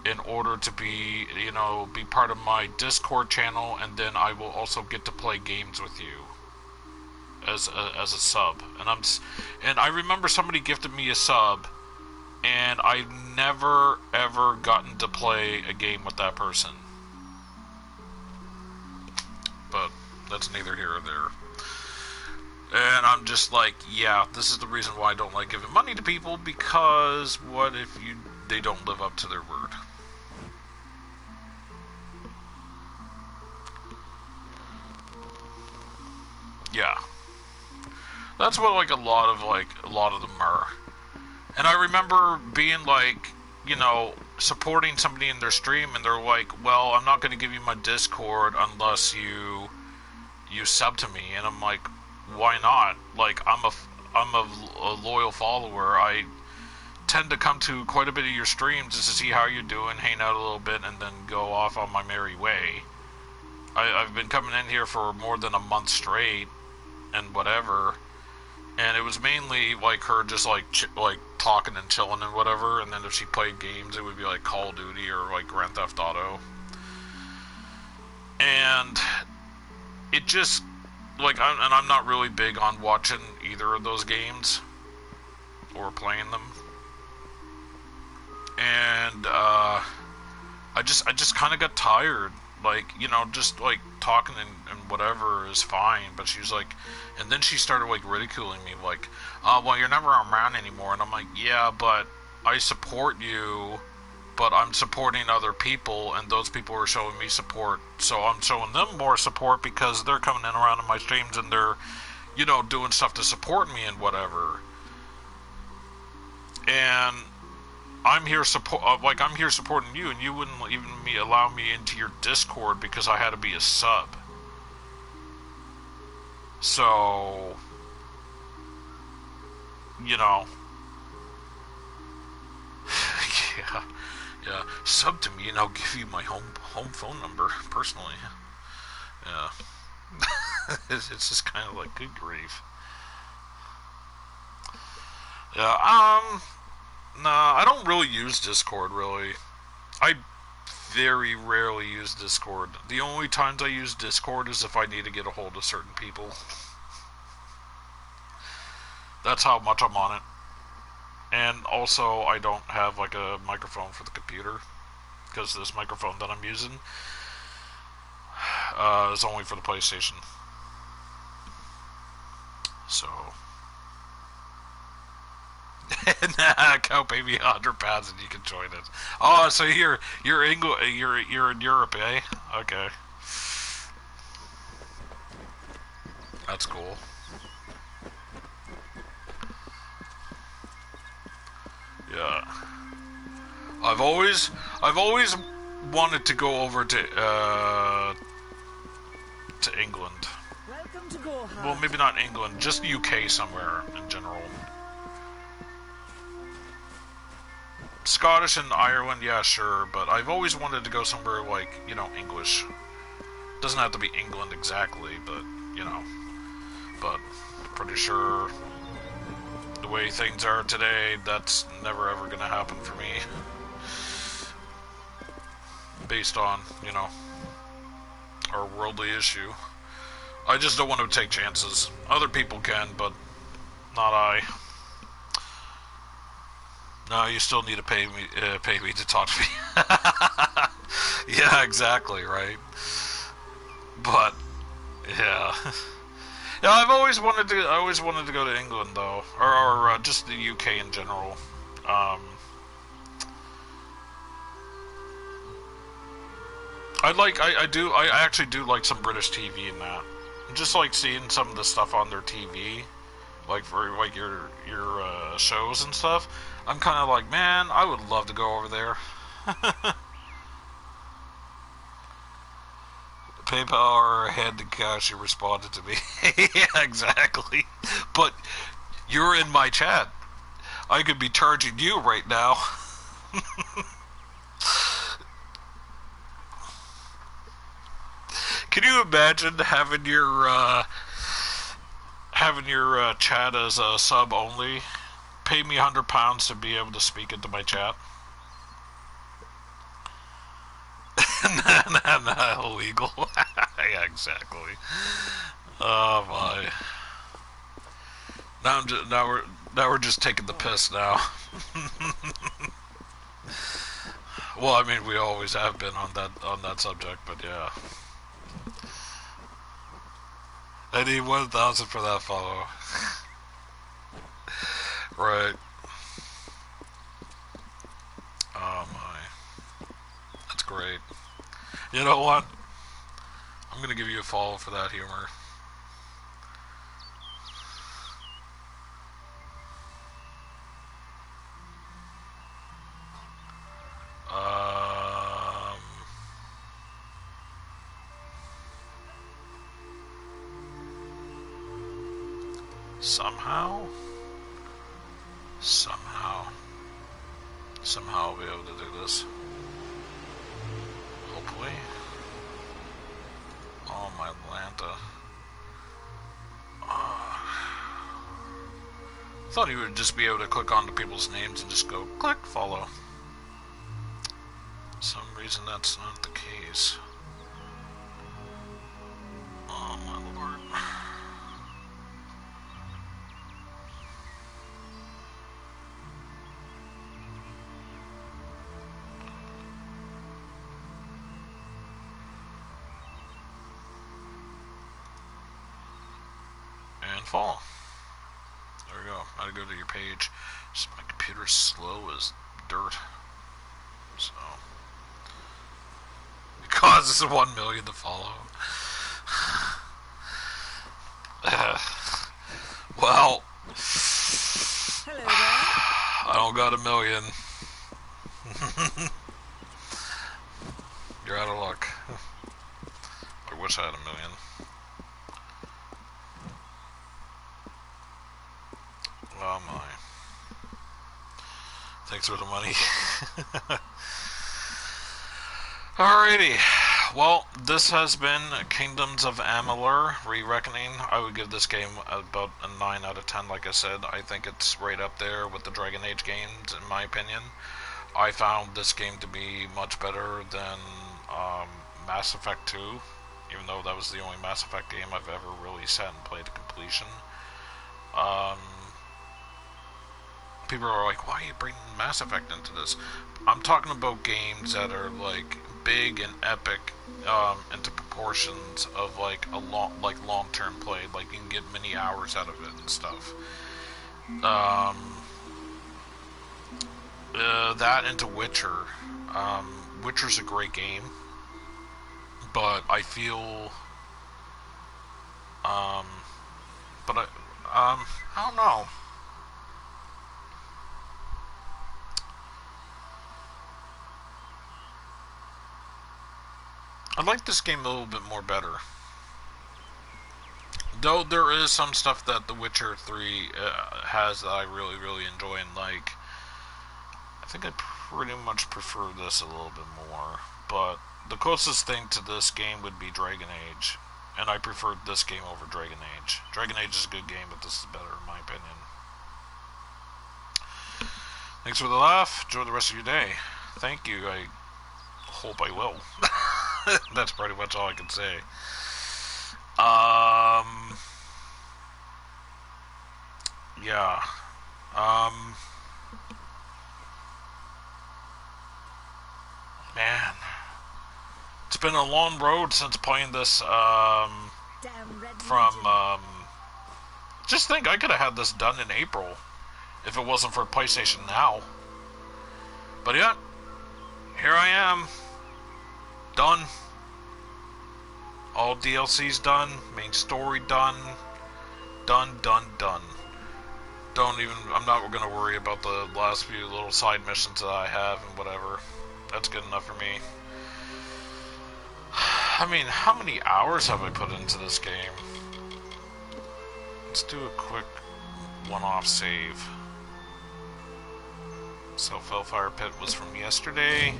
in order to be, you know, be part of my Discord channel, and then I will also get to play games with you as a sub. And I remember somebody gifted me a sub, and I've never ever gotten to play a game with that person. But that's neither here or there. And I'm just like, yeah, this is the reason why I don't like giving money to people, because what if they don't live up to their word? Yeah. That's what a lot of them are. And I remember being like, you know, supporting somebody in their stream, and they're like, well, I'm not going to give you my Discord unless you sub to me. And I'm like, why not? Like, I'm a loyal follower. I tend to come to quite a bit of your streams just to see how you're doing, hang out a little bit, and then go off on my merry way. I've been coming in here for more than a month straight, and whatever. And it was mainly like her just like talking and chilling and whatever. And then if she played games, it would be like Call of Duty or like Grand Theft Auto. And it just I'm not really big on watching either of those games or playing them. And I just kind of got tired. Like, you know, just like talking and whatever is fine, but she's like, and then she started like ridiculing me, like, well, you're never around anymore. And I'm like, yeah, but I support you, but I'm supporting other people, and those people are showing me support, so I'm showing them more support because they're coming in around in my streams and they're, you know, doing stuff to support me and whatever. And I'm here I'm here supporting you, and you wouldn't even allow me into your Discord because I had to be a sub. So, you know, yeah, sub to me and I'll give you my home phone number personally. Yeah, it's just kind of like, good grief. Yeah, nah, I don't really use Discord, really. I very rarely use Discord. The only times I use Discord is if I need to get a hold of certain people. That's how much I'm on it. And also, I don't have like a microphone for the computer, because this microphone that I'm using is only for the PlayStation. So... Nah, go pay me £100 and you can join it. Oh, so you're in Europe, eh? Okay, that's cool. Yeah, I've always wanted to go over to England. Welcome to Goha. Well, maybe not England, just the UK somewhere in general. Scottish and Ireland, yeah, sure, but I've always wanted to go somewhere like, you know, English. Doesn't have to be England exactly, but, you know. But, pretty sure the way things are today, that's never ever gonna happen for me. Based on, you know, our worldly issue. I just don't want to take chances. Other people can, but not I. No, you still need to pay me to talk to me. Yeah, exactly, right. But yeah, yeah. I always wanted to go to England though, or just the UK in general. I I actually do like some British TV and that. Just like seeing some of the stuff on their TV, like for like your shows and stuff. I'm kind of like, man, I would love to go over there. PayPal had the cash. You responded to me. Yeah, exactly. But you're in my chat. I could be charging you right now. Can you imagine having your chat as a sub only? Pay me £100 to be able to speak into my chat. Nah, illegal. Yeah, exactly. Oh my. Now we're just taking the piss now. Well, I mean, we always have been on that subject, but yeah. I need 1,000 for that follow. Right. Oh my. That's great. You know what? I'm gonna give you a follow for that humor. Somehow I'll be able to do this. Hopefully. Oh, my Atlanta. Thought you would just be able to click onto people's names and just go click follow. For some reason that's not the case. Oh my lord. And follow. There we go. I gotta go to your page. Just my computer's slow as dirt. So it causes 1 million to follow. Well, hello there. I don't got 1 million. You're out of luck. I wish I had 1 million. Oh my. Thanks for the money. Alrighty. Well, this has been Kingdoms of Amalur Re-Reckoning. I would give this game about a 9 out of 10, like I said. I think it's right up there with the Dragon Age games, in my opinion. I found this game to be much better than Mass Effect 2, even though that was the only Mass Effect game I've ever really sat and played to completion. People are like, why are you bringing Mass Effect into this? I'm talking about games that are like big and epic into proportions of like a long-term play. Like you can get many hours out of it and stuff. That into Witcher. Witcher's a great game, but I feel, but I don't know. I like this game a little bit more better. Though there is some stuff that The Witcher 3 has that I really, really enjoy and like. I think I pretty much prefer this a little bit more. But the closest thing to this game would be Dragon Age. And I preferred this game over Dragon Age. Dragon Age is a good game, but this is better in my opinion. Thanks for the laugh. Enjoy the rest of your day. Thank you. I hope I will. That's pretty much all I can say. Yeah. Man. It's been a long road since playing this, just think, I could have had this done in April if it wasn't for PlayStation Now. But yeah, here I am. Done. All DLC's done. Main story done. Done. I'm not going to worry about the last few little side missions that I have and whatever. That's good enough for me. I mean, how many hours have I put into this game? Let's do a quick one-off save. So, Fellfire Pit was from yesterday.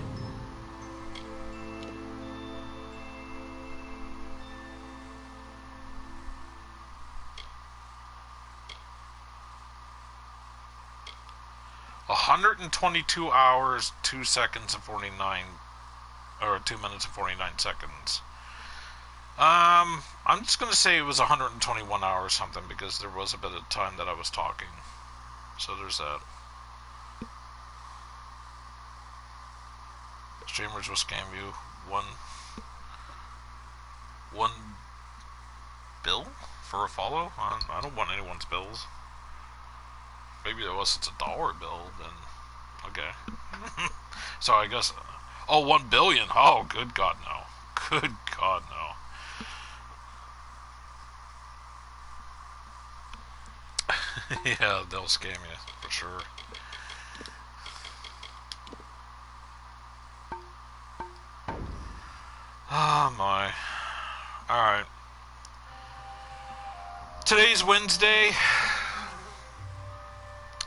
$122 hours, 2 seconds and 49, or 2 minutes and 49 seconds. I'm just gonna say it was 121 hours something because there was a bit of time that I was talking. So there's that. Streamers will scam you. One bill for a follow? I don't want anyone's bills. Maybe unless it's $1 bill, then okay. So I guess. Oh, 1 billion. Oh, good God, no. Good God, no. Yeah, they'll scam you for sure. Oh my. Alright. Today's Wednesday.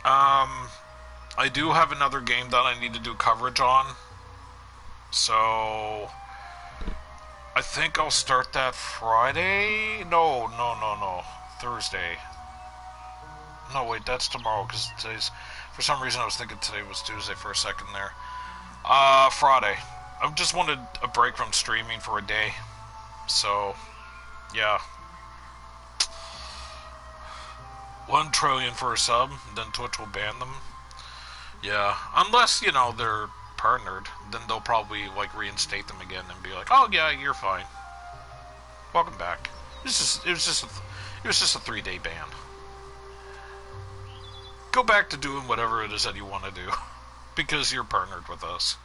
I do have another game that I need to do coverage on. So I think I'll start that Friday. No. Thursday. No, wait, that's tomorrow because today's. For some reason, I was thinking today was Tuesday for a second there. Friday. I just wanted a break from streaming for a day. So, yeah. 1 trillion for a sub, then Twitch will ban them. Yeah, unless, you know, they're partnered, then they'll probably, like, reinstate them again and be like, oh, yeah, you're fine. Welcome back. It was just a 3-day ban. Go back to doing whatever it is that you want to do. Because you're partnered with us.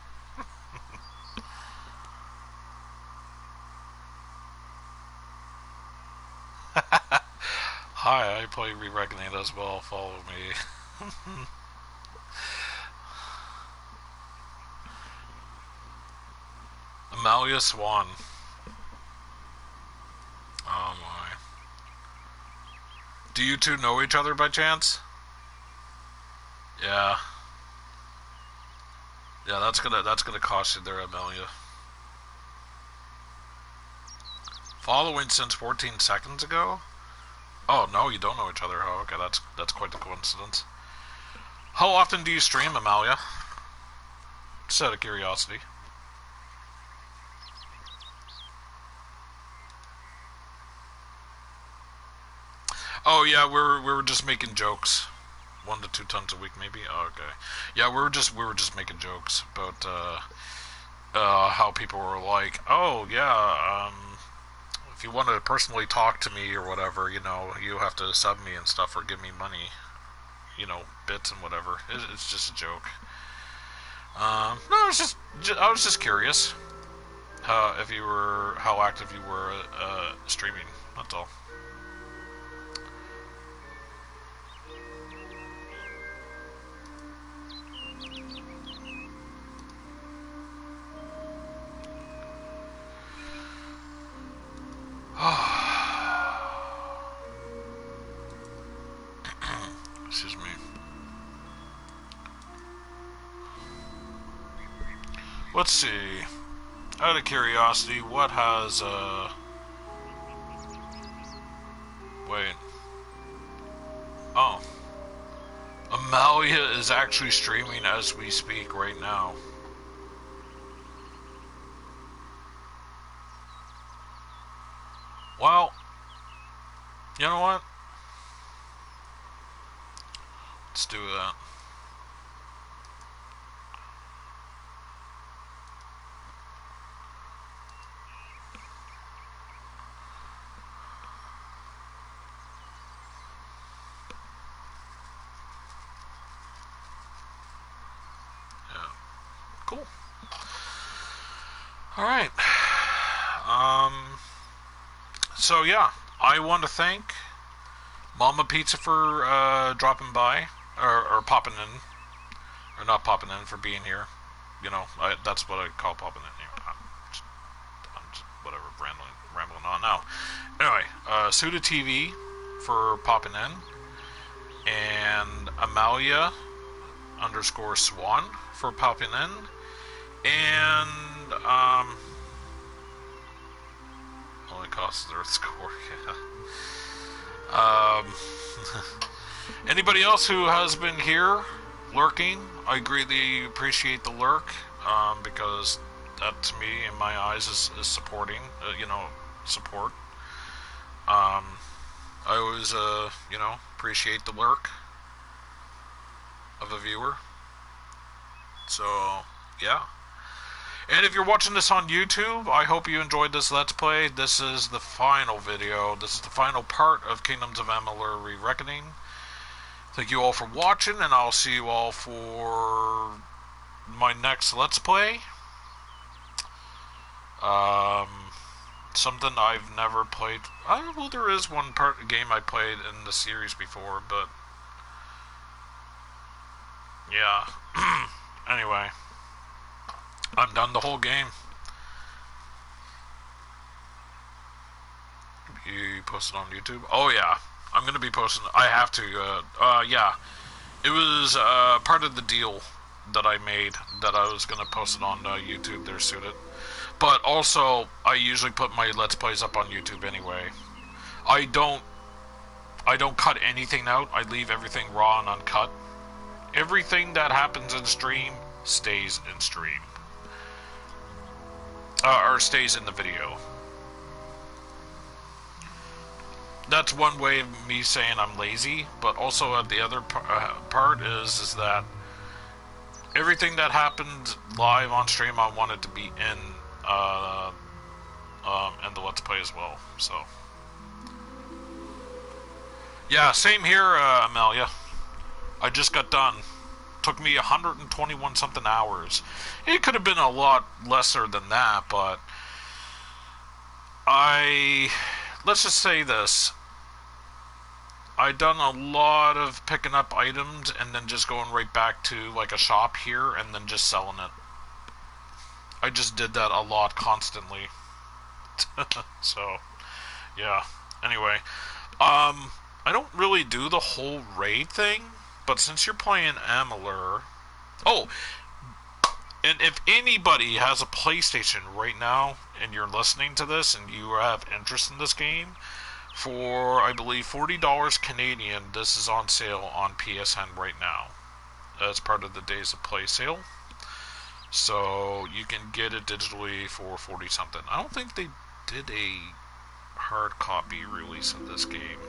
Hi, I play Re-Reckoning as well. Follow me. Amalia Swan. Oh my. Do you two know each other by chance? Yeah. Yeah, that's gonna cost you there, Amelia. Following since 14 seconds ago? Oh no, you don't know each other. Oh, okay, that's quite the coincidence. How often do you stream, Amalia? Just out of curiosity. Oh yeah, we were just making jokes. 1 to 2 tons a week, maybe. Oh, okay. Yeah, we were just making jokes about how people were like, oh yeah, if you want to personally talk to me or whatever, you know, you have to sub me and stuff or give me money, you know, bits and whatever. It's just a joke. No, I was just curious how active you were streaming. That's all. Excuse me. Let's see. Out of curiosity, what has, wait. Oh. Amalia is actually streaming as we speak right now. Well, you know what? Let's do that. Yeah. Cool. Alright. So yeah, I want to thank Mama Pizza for dropping by, or popping in, or not popping in, for being here. You know, that's what I call popping in. I'm just whatever, rambling on now. Anyway, Suda TV for popping in, and Amalia _Swan for popping in, and only costs their score. Yeah. Anybody else who has been here lurking, I greatly appreciate the lurk, because that to me, in my eyes, is supporting, support. I always, appreciate the lurk of a viewer. So, yeah. And if you're watching this on YouTube, I hope you enjoyed this Let's Play. This is the final video. This is the final part of Kingdoms of Amalur Re-Reckoning. Thank you all for watching, and I'll see you all for my next Let's Play. Something I've never played. Well, there is one game I played in the series before, but yeah. Anyway, I'm done the whole game. You posted on YouTube? Oh yeah, I'm gonna be posting. I have to. Yeah, it was part of the deal that I made that I was gonna post it on YouTube. They're suited. But also, I usually put my Let's Plays up on YouTube anyway. I don't cut anything out. I leave everything raw and uncut. Everything that happens in stream stays in stream. Or stays in the video. That's one way of me saying I'm lazy, but also the other part is that everything that happened live on stream, I want it to be in the Let's Play as well. So yeah, same here, Amelia. I just got done. Took me 121 something hours. It could have been a lot lesser than that, but let's just say this. I done a lot of picking up items and then just going right back to like a shop here and then just selling it. I just did that a lot constantly. So, yeah. Anyway, I don't really do the whole raid thing, but since you're playing Amalur... Oh! And if anybody has a PlayStation right now, and you're listening to this, and you have interest in this game, for, I believe, $40 Canadian, this is on sale on PSN right now. As part of the Days of Play sale. So, you can get it digitally for 40 something. I don't think they did a hard copy release of this game.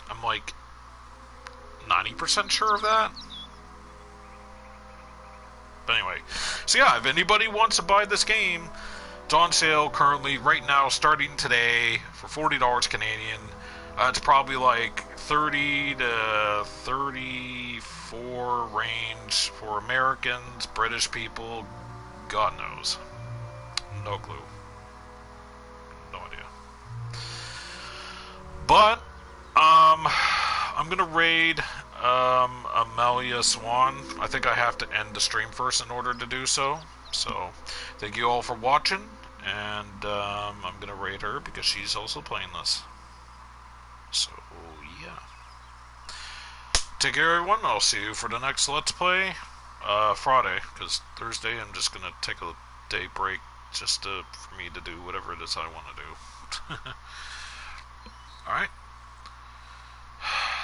I'm like 90% sure of that. But anyway, so yeah, if anybody wants to buy this game, it's on sale currently, right now, starting today, for $40 Canadian. It's probably like 30 to 34 range for Americans, British people, God knows. No clue. No idea. But, I'm gonna raid Amalia Swan. I think I have to end the stream first in order to do so. So, thank you all for watching, and I'm gonna raid her because she's also playing this. So, yeah. Take care, everyone. I'll see you for the next Let's Play Friday, because Thursday I'm just gonna take a day break just for me to do whatever it is I want to do. Alright.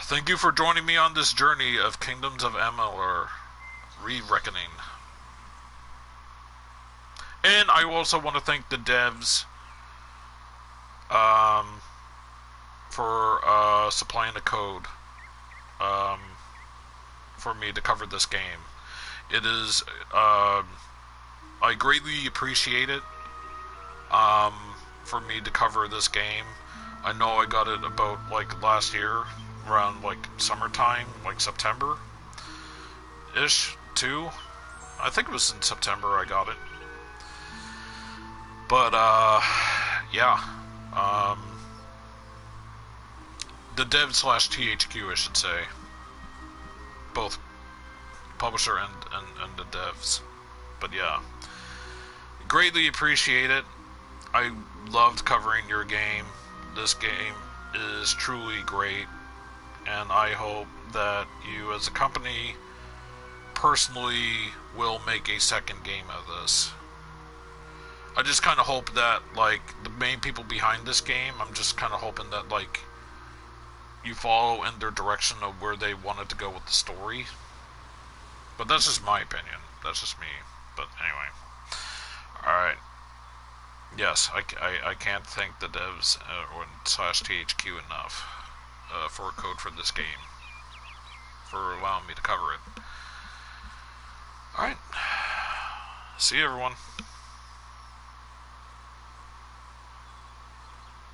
Thank you for joining me on this journey of Kingdoms of Amalur Re-Reckoning. And I also want to thank the devs for supplying the code for me to cover this game. It is, I greatly appreciate it for me to cover this game. I know I got it about like last year, around like summertime, like September-ish too. I think it was in September I got it. But, yeah, The dev slash THQ, I should say. Both publisher and the devs. But yeah. Greatly appreciate it. I loved covering your game. This game is truly great. And I hope that you as a company personally will make a second game of this. I just kind of hope that, like, the main people behind this game, I'm just kind of hoping that, like, you follow in their direction of where they wanted to go with the story. But that's just my opinion. That's just me. But anyway. Alright. Yes, I can't thank the devs or slash THQ enough for a code for this game. For allowing me to cover it. Alright. See you, everyone.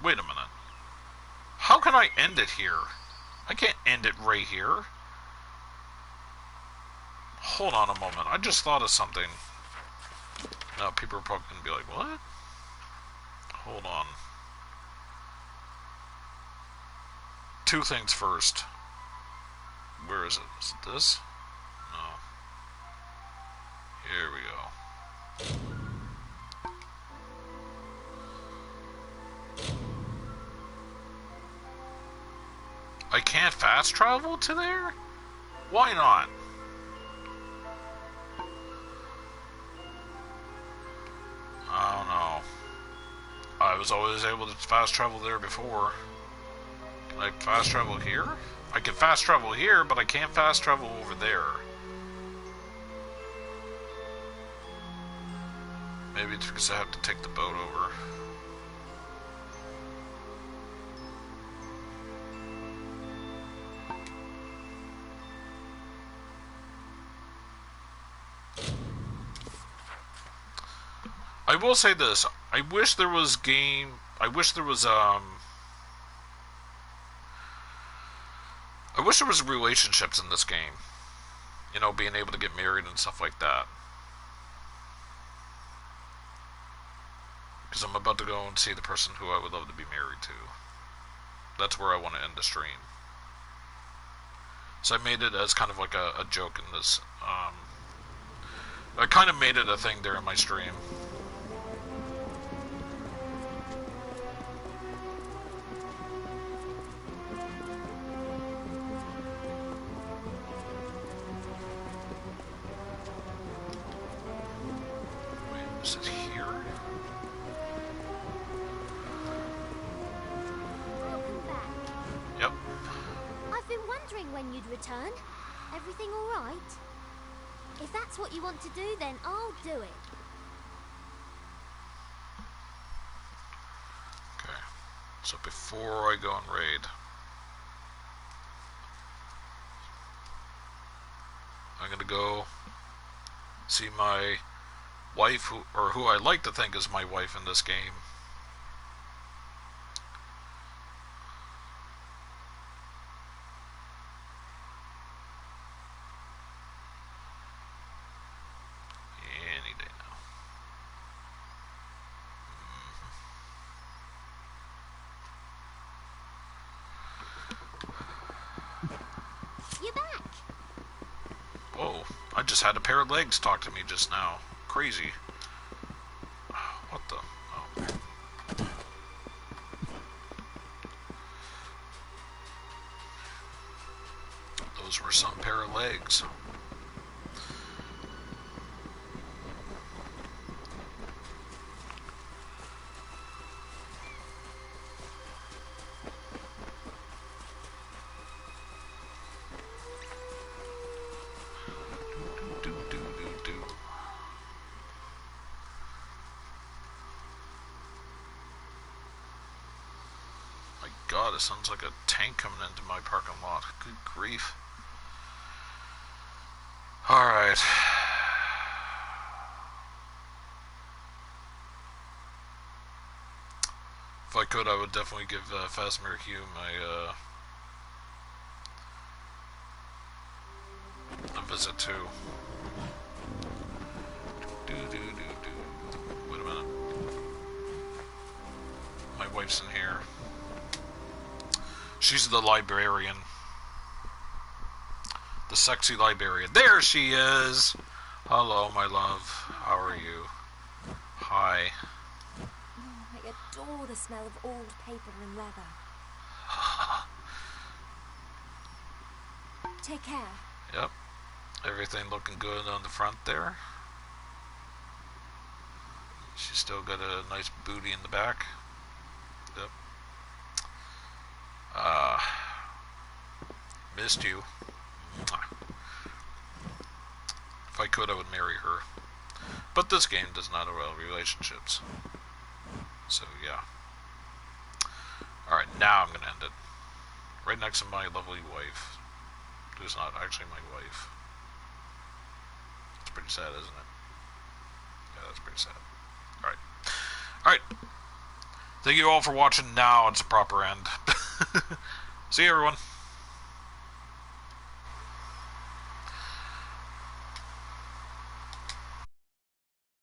Wait a minute. How can I end it here? I can't end it right here. Hold on a moment. I just thought of something. Now, people are probably going to be like, what? Hold on. Two things first. Where is it? Is it this? No. Here we go. I can't fast travel to there? Why not? I don't know. I was always able to fast travel there before. Can I fast travel here? I can fast travel here, but I can't fast travel over there. Maybe it's because I have to take the boat over. I will say this. I wish there was relationships in this game. You know, being able to get married and stuff like that. Because I'm about to go and see the person who I would love to be married to. That's where I want to end the stream. So I made it as kind of like a joke in this. I kind of made it a thing there in my stream. Is it here? Welcome back. Yep. I've been wondering when you'd return. Everything all right? If that's what you want to do, then I'll do it. Okay. So before I go and raid, I'm gonna go see my wife, who I like to think is my wife in this game. Any day now. You're back. Whoa, I just had a pair of legs talk to me just now. Crazy. What the? Oh. Those were some pair of legs. God, it sounds like a tank coming into my parking lot. Good grief. Alright. If I could, I would definitely give Phasmir Hume a visit too. Wait a minute. My wife's person here. She's the librarian. The sexy librarian. There she is! Hello, my love. How are you? Hi. Oh, I adore the smell of old paper and leather. Take care. Yep. Everything looking good on the front there. She's still got a nice booty in the back. Yep. Missed you. If I could, I would marry her. But this game does not allow relationships. So, yeah. Alright, now I'm going to end it. Right next to my lovely wife. Who's not actually my wife. It's pretty sad, isn't it? Yeah, that's pretty sad. Alright. Alright. Thank you all for watching. Now it's a proper end. See you, everyone.